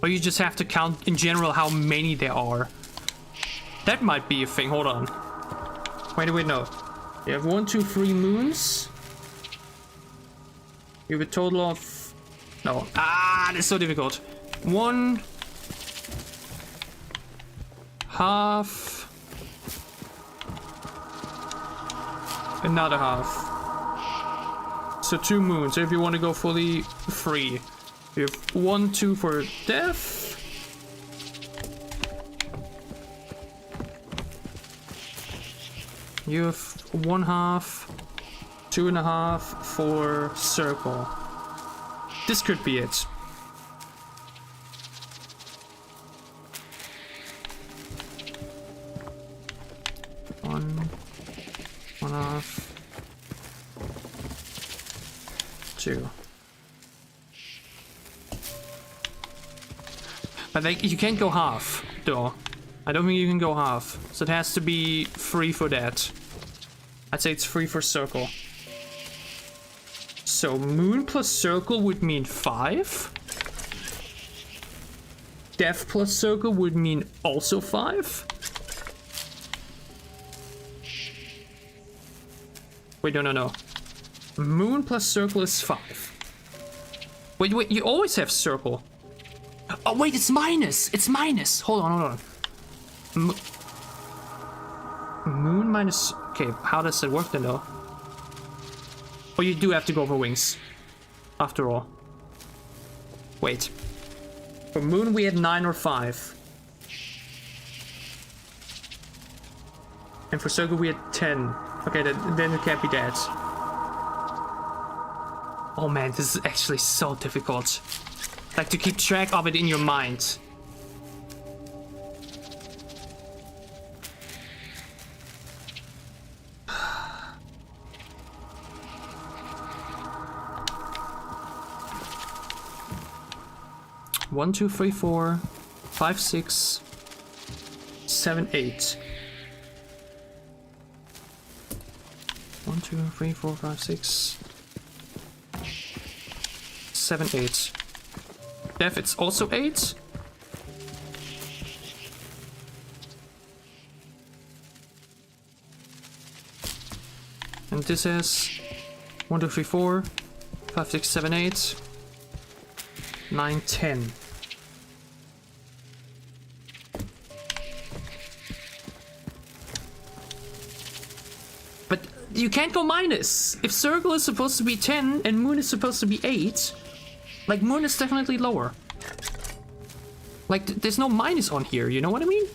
Or you just have to count in general how many there are. That might be a thing. Hold on. Wait, no. You have 1, 2, 3 moons. You have a total of... No. That's so difficult. 1 half. Another half. So 2 moons. So if you want to go fully free, you have 1, 2 for death. You have 1 half, 2.5 for circle. This could be it. One half, 2. But like, you can't go half, though. I don't think you can go half. So it has to be 3 for that. I'd say it's 3 for circle. So moon plus circle would mean 5. Death plus circle would mean also 5. Wait, no. Moon plus circle is 5. Wait, you always have circle. Oh, wait, it's minus. It's minus. Hold on. Moon minus... Okay, how does it work then, though? Oh, you do have to go for wings. After all. Wait. For moon, we had 9 or 5. And for circle, we had 10. Okay, then it can't be that. Oh man, this is actually so difficult. Like, to keep track of it in your mind. 1, 2, 3, 4, 5, 6, 7, 8. 1, 2, 3, 4, 5, 6, 7, 8. Def, it's also 8. And this is 1, 2, 3, 4, 5, 6, 7, 8, 9, 10. But you can't go minus. If circle is supposed to be 10 and moon is supposed to be 8, like moon is definitely lower. Like there's no minus on here, you know what I mean?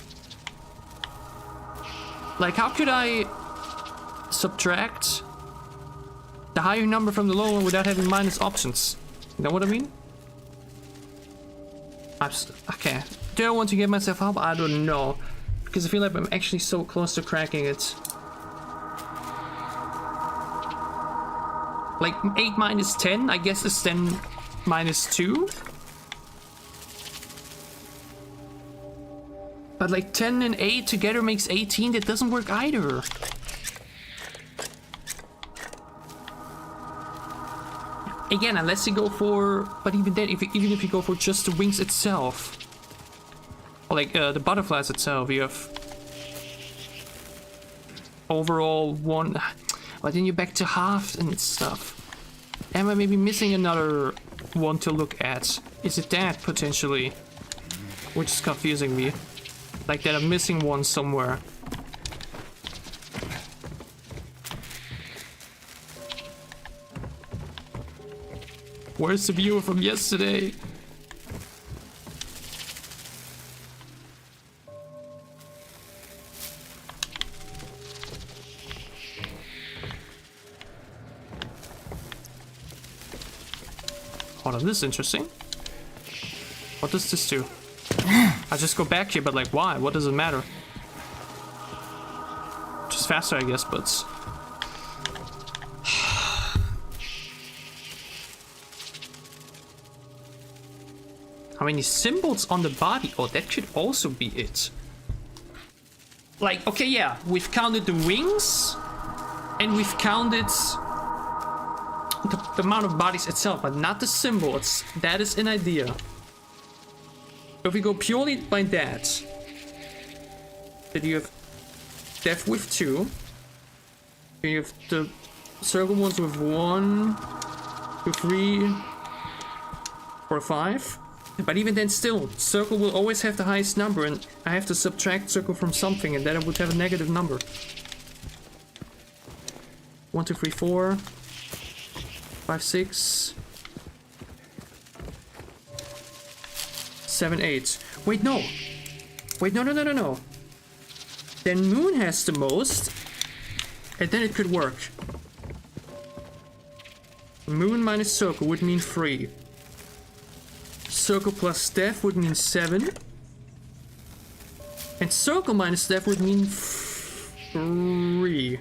Like how could I subtract the higher number from the lower one without having minus options? You know what I mean? Okay. Do I want to get myself up? I don't know. Because I feel like I'm actually so close to cracking it. Like 8 minus 10, I guess is 10 minus 2. But like 10 and 8 together makes 18, that doesn't work either. Again, unless you go for, but even then, even if you go for just the wings itself, or like the butterflies itself, you have overall 1. But then you're back to half and stuff. Am I maybe missing another one to look at? Is it that potentially? Which is confusing me. Like that I'm missing one somewhere. Where's the viewer from yesterday? Hold on, this is interesting. What does this do? I just go back here, but like why? What does it matter? Just faster, I guess, but... How many symbols on the body? Oh, that could also be it. Like, okay, yeah, we've counted the wings, and we've counted the amount of bodies itself, but not the symbols. That is an idea. If we go purely by that, then you have Def with 2, then you have the circle ones with 1, 2, 3, 4, 5. But even then still, circle will always have the highest number, and I have to subtract circle from something, and then I would have a negative number. 1, 2, 3, 4, 5, 6, 7, 8. Wait, no. Wait, no. Then moon has the most, and then it could work. Moon minus circle would mean 3. Circle plus staff would mean 7. And circle minus staff would mean 3.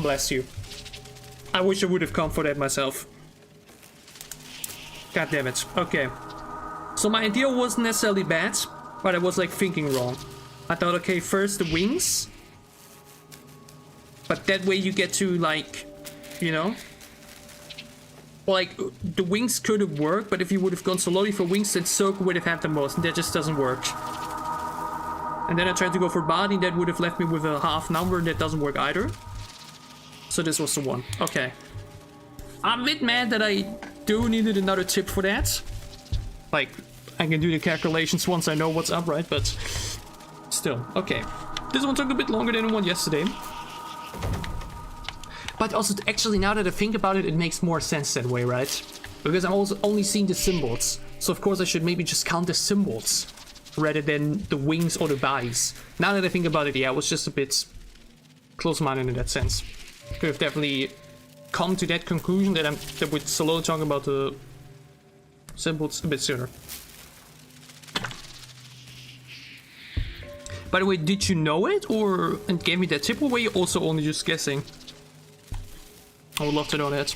Bless you. I wish I would have come for that myself. God damn it. Okay. So my idea wasn't necessarily bad, but I was like thinking wrong. I thought, okay, first the wings. But that way you get to like, you know? Well, like, the wings could have worked, but if you would have gone slowly for wings, then circle would have had the most, and that just doesn't work. And then I tried to go for body, that would have left me with a half number, and that doesn't work either. So this was the one. Okay. I'm a bit mad that I do needed another tip for that. Like, I can do the calculations once I know what's up, right? But still, okay. This one took a bit longer than the one yesterday. But also, actually, now that I think about it, it makes more sense that way, right? Because I'm also only seeing the symbols. So of course I should maybe just count the symbols rather than the wings or the bodies. Now that I think about it, yeah, I was just a bit close-minded in that sense. Could have definitely come to that conclusion that we'd slowly talk about the symbols a bit sooner. By the way, did you know it, or and gave me that tip, or were you also only just guessing? I would love to know that.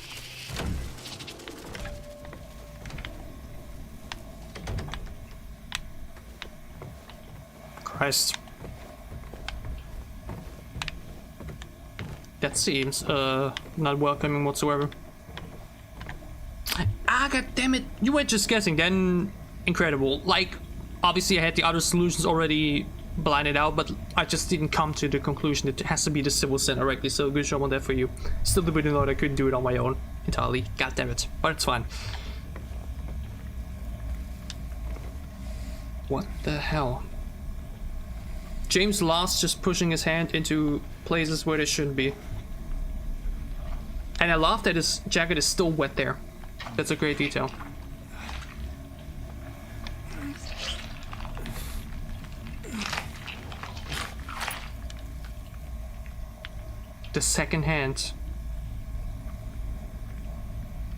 Christ. That seems not welcoming whatsoever. Ah, god damn it! You were just guessing, then incredible. Like, obviously I had the other solutions already blinded out, but I just didn't come to the conclusion that it has to be the civil center directly, so good job on that for you. Still didn't know that I couldn't do it on my own entirely. God damn it. But it's fine. What the hell? James Last just pushing his hand into places where they shouldn't be. And I love that his jacket is still wet there. That's a great detail. The second hand.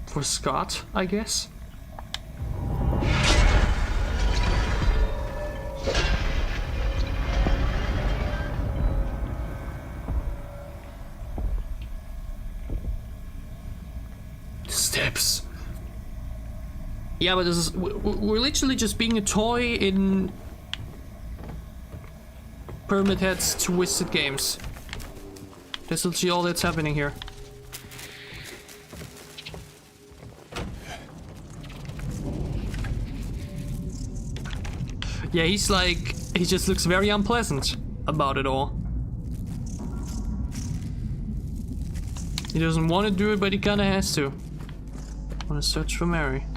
For Scott, I guess? Steps. Yeah, but this is we're literally just being a toy in Pyramid Head's Twisted Games. That's literally all that's happening here. Yeah, he's like, he just looks very unpleasant about it all. He doesn't want to do it, but he kinda has to. Want to search for Mary.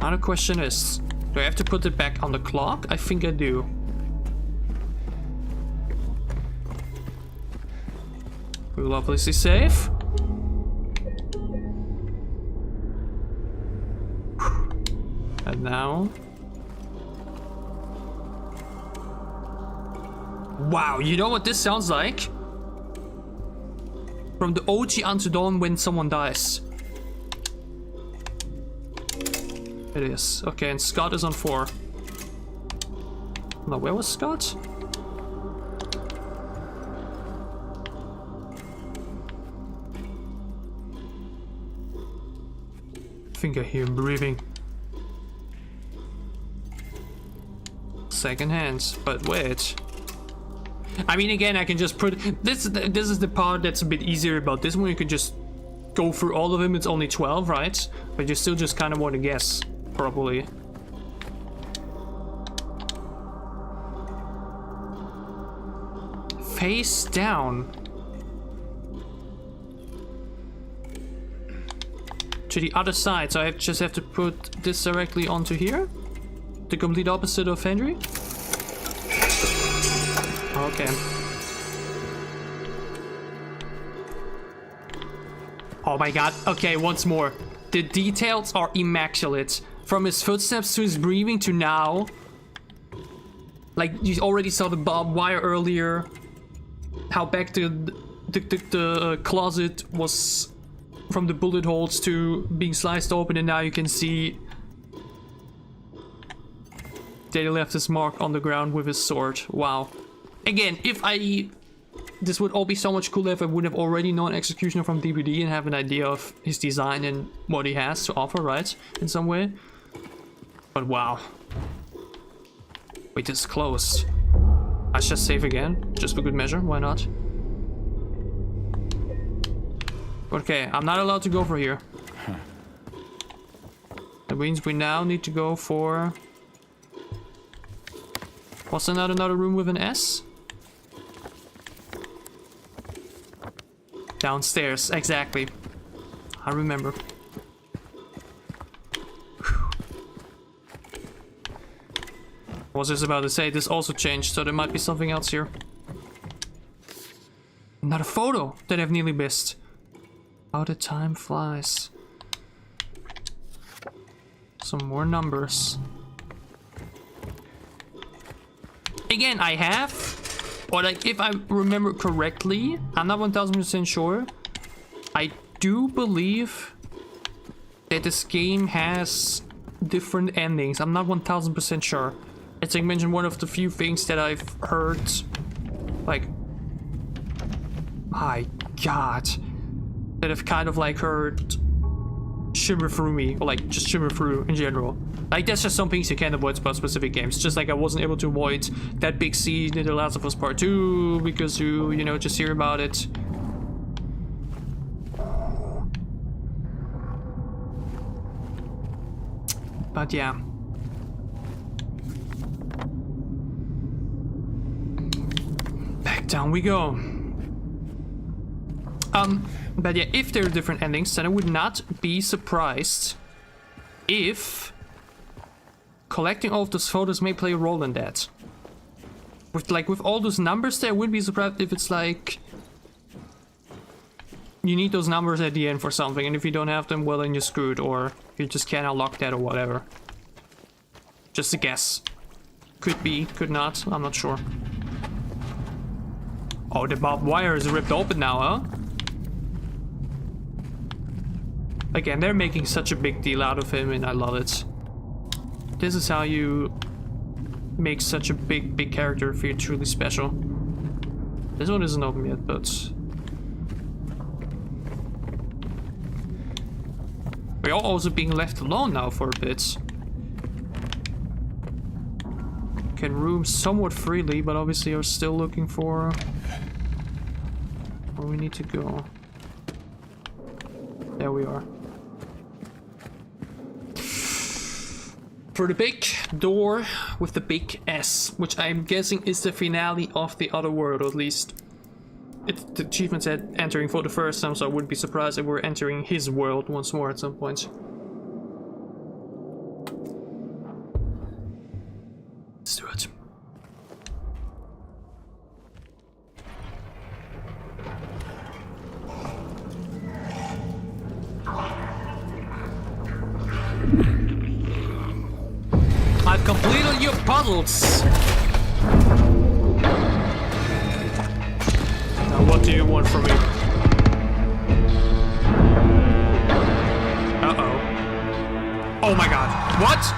Now the question is, do I have to put it back on the clock? I think I do. We'll obviously save. And now... Wow, you know what this sounds like? From the OG Unto Dawn when someone dies. It is. Okay, and Scott is on 4. Now, where was Scott? I think I hear him breathing. Second hand, but wait. I mean, again, I can just put this is the part that's a bit easier about this one. You can just go through all of them. It's only 12, right? But you still just kind of want to guess properly. Face down. To the other side, so I just have to put this directly onto here. The complete opposite of Henry. Okay. Oh my god. Okay, once more. The details are immaculate. From his footsteps to his breathing to now. Like, you already saw the barbed wire earlier. How back the closet was from the bullet holes to being sliced open, and now you can see that he left his mark on the ground with his sword. Wow. Again, this would all be so much cooler if I would have already known Executioner from DVD and have an idea of his design and what he has to offer, right? In some way. But wow. Wait, this is close. I should save again, just for good measure, why not? Okay, I'm not allowed to go for here. That means we now need to go for... Was there not another room with an S? Downstairs, exactly. I remember. I was just about to say, this also changed, so there might be something else here. Another photo that I've nearly missed. How the time flies. Some more numbers. Again, I have, or like if I remember correctly, I'm not 1000% sure. I do believe that this game has different endings. I'm not 1000% sure. It's like mentioned one of the few things that I've heard, like My god. That have kind of like heard shimmer through me, or like just shimmer through in general. Like that's just some things you can't avoid about specific games. Just like I wasn't able to avoid that big scene in The Last of Us Part 2 because you know, just hear about it. But yeah. Back down we go. But yeah, if there are different endings, then I would not be surprised if collecting all of those photos may play a role in that. With all those numbers there, I wouldn't be surprised if it's like you need those numbers at the end for something, and if you don't have them, well then you're screwed, or you just can't unlock that or whatever. Just a guess. Could be, could not, I'm not sure. Oh, the barbed wire is ripped open now, huh? Again, they're making such a big deal out of him, and I love it. This is how you make such a big character feel truly special. This one isn't open yet, but... we're also being left alone now for a bit. Can roam somewhat freely, but obviously are still looking for where we need to go. There we are. For the big door with the big S, which I'm guessing is the finale of the other world, or at least the achievement said entering for the first time, so I wouldn't be surprised if we're entering his world once more at some point. Let's do it. I've completed your puzzles. Now what do you want from me? Uh-oh. Oh my god. What?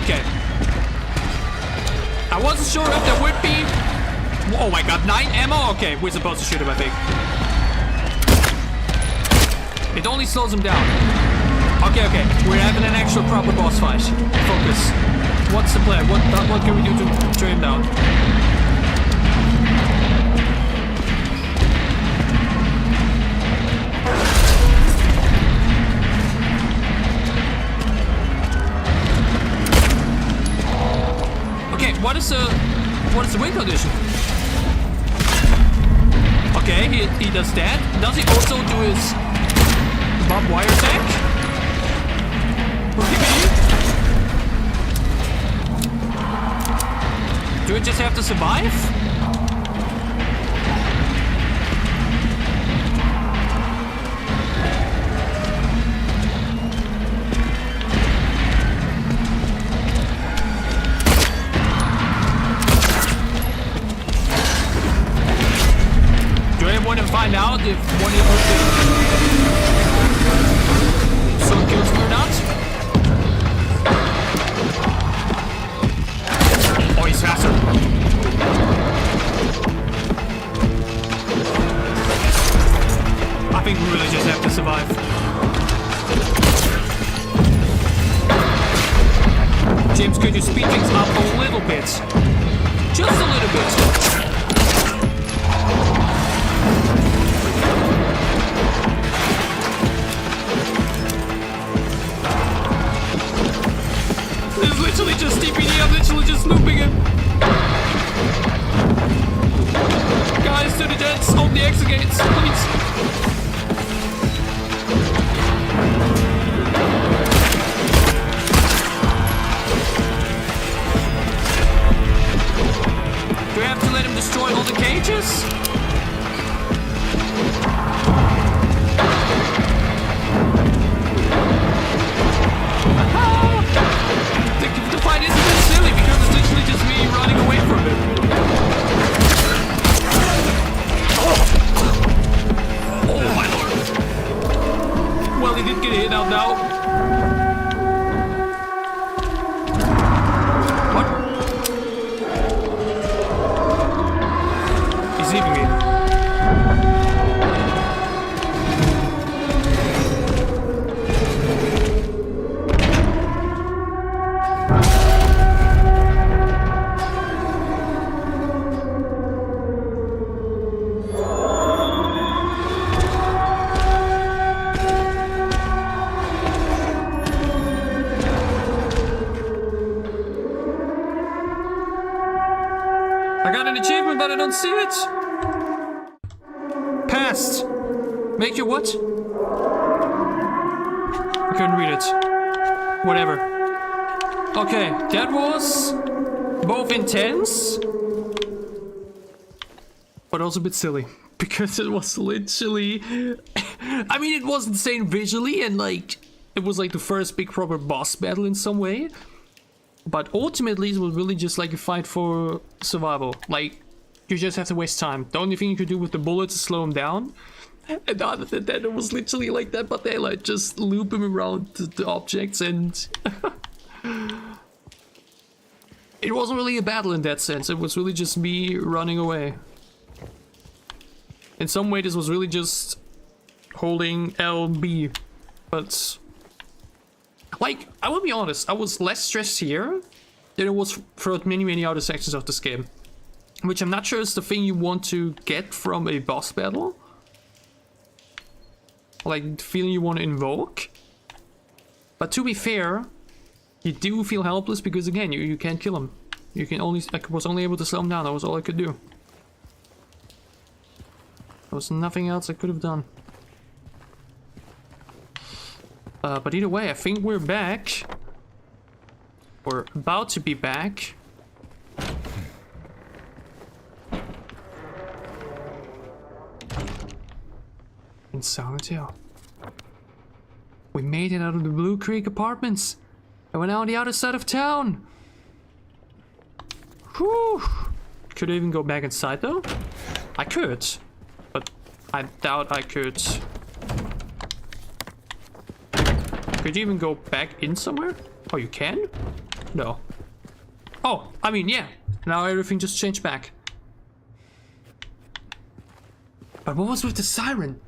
Okay. I wasn't sure if there would be... oh my god, 9 ammo? Okay, we're supposed to shoot him, I think. It only slows him down. Okay, we're having an actual proper boss fight. Focus. What's the plan? What can we do to train him down? Okay, what is the win condition? Okay, he does that. Does he also do his barbed wire attack? Do we just have to survive? Do I want to find out if one of the sword kills me or not? Oh, he's faster. I think we really just have to survive. James, could you speed things up a little bit? Just a little bit. This is literally just TPD, I'm literally just looping him. Guys, to the jets, open the exit gates, please. Do I have to let him destroy all the cages? The fight is a bit silly because it's literally just me running away from him. Oh my lord. Well, he did get hit out now. What? He's leaving me. movement, but I don't see it. Passed. Make your what? I couldn't read it. Whatever. Okay, that was both intense, but also a bit silly. Because it was literally... I mean, it was insane visually, and like... It was like the first big proper boss battle in some way. But ultimately, it was really just like a fight for survival. Like, you just have to waste time. The only thing you could do with the bullets is slow them down. And other than that, it was literally like that, but they like just loop him around the objects, and it wasn't really a battle in that sense. It was really just me running away. In some way, this was really just holding LB, but like, I will be honest, I was less stressed here than it was throughout many other sections of this game, which I'm not sure is the thing you want to get from a boss battle. Like, the feeling you want to invoke. But to be fair, you do feel helpless because, again, you can't kill him. You can only... I was only able to slow him down. That was all I could do. There was nothing else I could have done. But either way, I think we're back. We're about to be back. In Silent Hill. We made it out of the Blue Creek apartments. And we're now on the other side of town. Whew. Could I even go back inside though? I could. But I doubt I could. Could you even go back in somewhere? Oh, you can? No. Oh, I mean, yeah. Now everything just changed back. But what was with the siren?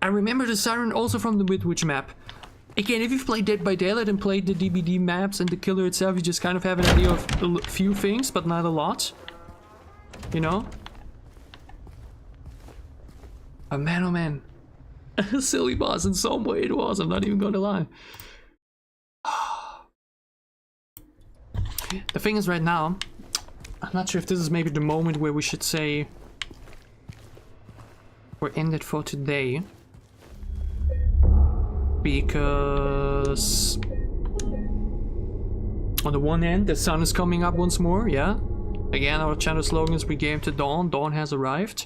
I remember the siren also from the Midwich map. Again, if you've played Dead by Daylight and played the DBD maps and the killer itself, you just kind of have an idea of a few things, but not a lot. You know? Oh man. A silly boss in some way it was, I'm not even gonna lie. The thing is, right now, I'm not sure if this is maybe the moment where we should say we're ended for today. Because on the one hand, the sun is coming up once more, yeah? Again, our channel slogan is "We Game to Dawn, Dawn has arrived."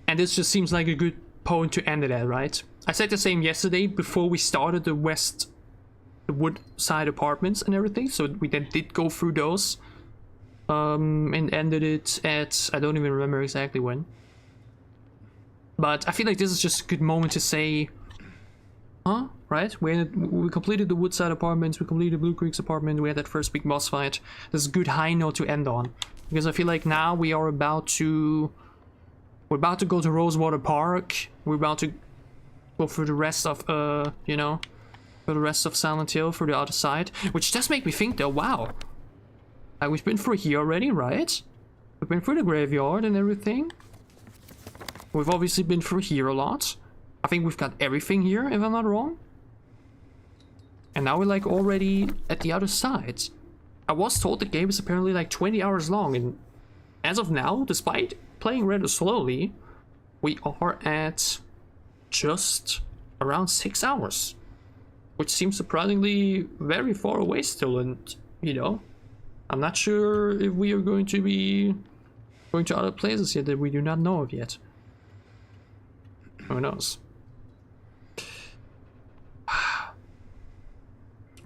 And this just seems like a good point to end it at, right? I said the same yesterday before we started the Woodside apartments and everything, so we then did go through those. And ended it at, I don't even remember exactly when. But I feel like this is just a good moment to say, huh? Right? We completed the Woodside apartments, we completed Blue Creek's apartment, we had that first big boss fight. This is a good high note to end on. Because I feel like now we are about to... We're about to go to Rosewater Park. We're about to go through the rest of, you know, for the rest of Silent Hill, for the other side. Which does make me think though, wow. We've been through here already, right? We've been through the graveyard and everything. We've obviously been through here a lot. I think we've got everything here, if I'm not wrong. And now we're like already at the other side. I was told the game is apparently like 20 hours long, and as of now, despite playing rather slowly, we are at just around 6 hours. Which seems surprisingly very far away still, and, you know, I'm not sure if we are going to be going to other places yet that we do not know of yet. Who knows?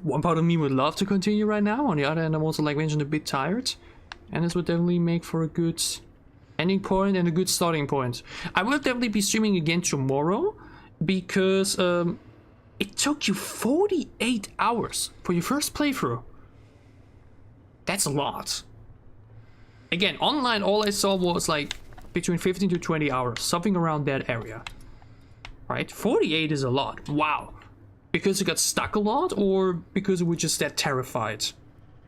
One part of me would love to continue right now. On the other hand, I'm also, like mentioned, a bit tired. And this would definitely make for a good ending point and a good starting point. I will definitely be streaming again tomorrow. Because it took you 48 hours for your first playthrough. That's a lot. Again, online all I saw was like between 15 to 20 hours. Something around that area. Right? 48 is a lot. Wow. Because you got stuck a lot, or because you were just that terrified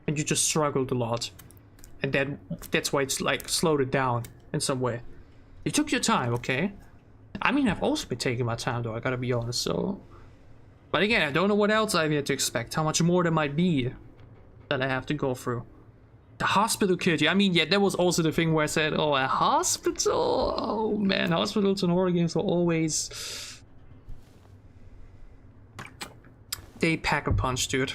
and you just struggled a lot, and that's why it's like slowed it down in some way. You took your time, okay? I mean, I've also been taking my time though, I gotta be honest, so... But again, I don't know what else I've yet to expect, how much more there might be that I have to go through. The hospital killed you. I mean, yeah, that was also the thing where I said, oh, a hospital? Oh man, hospitals in horror games are always... They pack a punch, dude.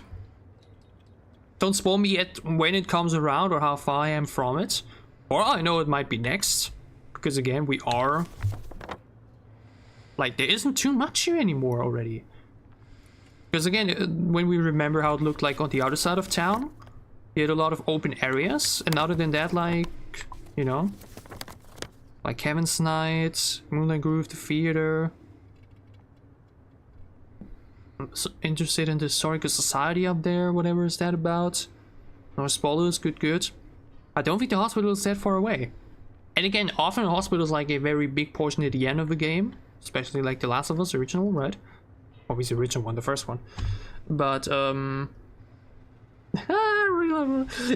Don't spoil me yet when it comes around or how far I am from it. Or I know it might be next. Because again, we are... Like, there isn't too much here anymore already. Because again, when we remember how it looked like on the other side of town, you had a lot of open areas. And other than that, like, you know, like Heaven's Night, Moonlight Groove, the theater. I'm so interested in the Historical Society up there, whatever is that about. No spoilers, good. I don't think the hospital is that far away. And again, often the hospital is like a very big portion at the end of the game. Especially like The Last of Us, original, right? Obviously the original one, the first one. But,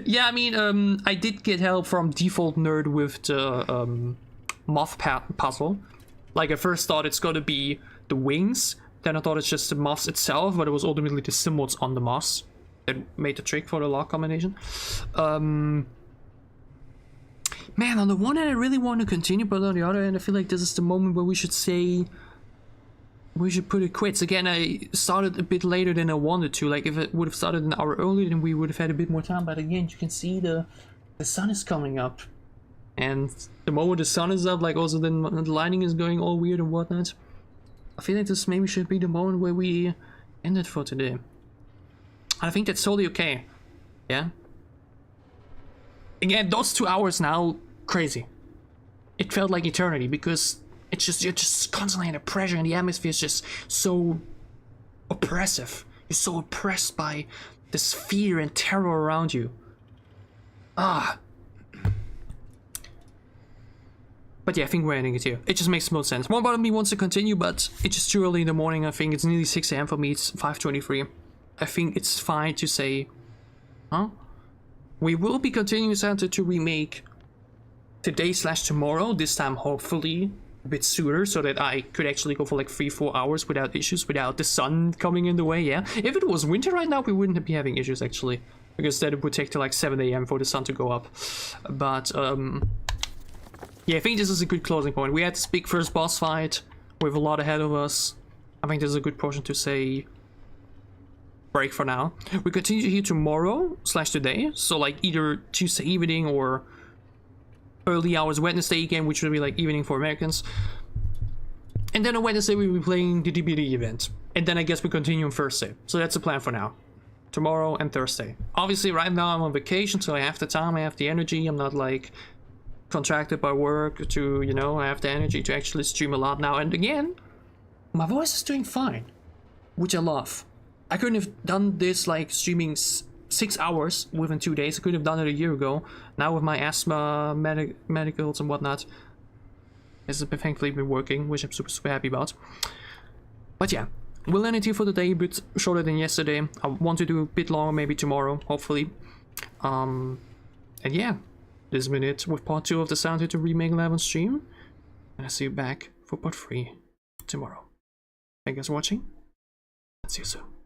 yeah, I mean, I did get help from Default Nerd with the moth puzzle. Like, I first thought it's gonna be the wings. Then I thought it's just the moths itself, but it was ultimately the symbols on the moths that made the trick for the lock combination. Man, on the one hand I really want to continue, but on the other hand I feel like this is the moment where we should say... We should put it quits. Again, I started a bit later than I wanted to. Like, if it would have started an hour earlier, then we would have had a bit more time. But again, you can see the sun is coming up. And the moment the sun is up, like, also then the lighting is going all weird and whatnot. I feel like this maybe should be the moment where we end it for today. I think that's totally okay. Yeah? Again, those 2 hours now, crazy. It felt like eternity because it's just, you're just constantly under pressure and the atmosphere is just so oppressive. You're so oppressed by this fear and terror around you. Ah. But yeah, I think we're ending it here. It just makes most sense. One part of me wants to continue, but it's just too early in the morning. I think it's nearly 6 AM for me. It's 5:23. I think it's fine to say, huh? We will be continuing Santa to remake today/tomorrow. This time, hopefully, a bit sooner, so that I could actually go for like 3-4 hours without issues, without the sun coming in the way. Yeah, if it was winter right now, we wouldn't be having issues actually, because then it would take till like 7 AM for the sun to go up. But yeah, I think this is a good closing point. We had this big first boss fight with a lot ahead of us. I think this is a good portion to say break for now. We continue here tomorrow/today, so like either Tuesday evening or early hours Wednesday again, which would be like evening for Americans. And then on Wednesday we'll be playing the DBD event. And then I guess we continue on Thursday. So that's the plan for now. Tomorrow and Thursday. Obviously right now I'm on vacation, so I have the time, I have the energy. I'm not like contracted by work to, you know, I have the energy to actually stream a lot now. And again, my voice is doing fine, which I love. I couldn't have done this like streaming 6 hours within 2 days. I could have done it a year ago. Now with my asthma, medicals and whatnot, this has thankfully been working, which I'm super happy about. But yeah, we'll end it here for the day, a bit shorter than yesterday. I want to do a bit longer, maybe tomorrow, hopefully. And yeah, this has been it with part 2 of the Silent Hill 2 Remake live on stream. And I'll see you back for part 3 tomorrow. Thank you guys for watching. See you soon.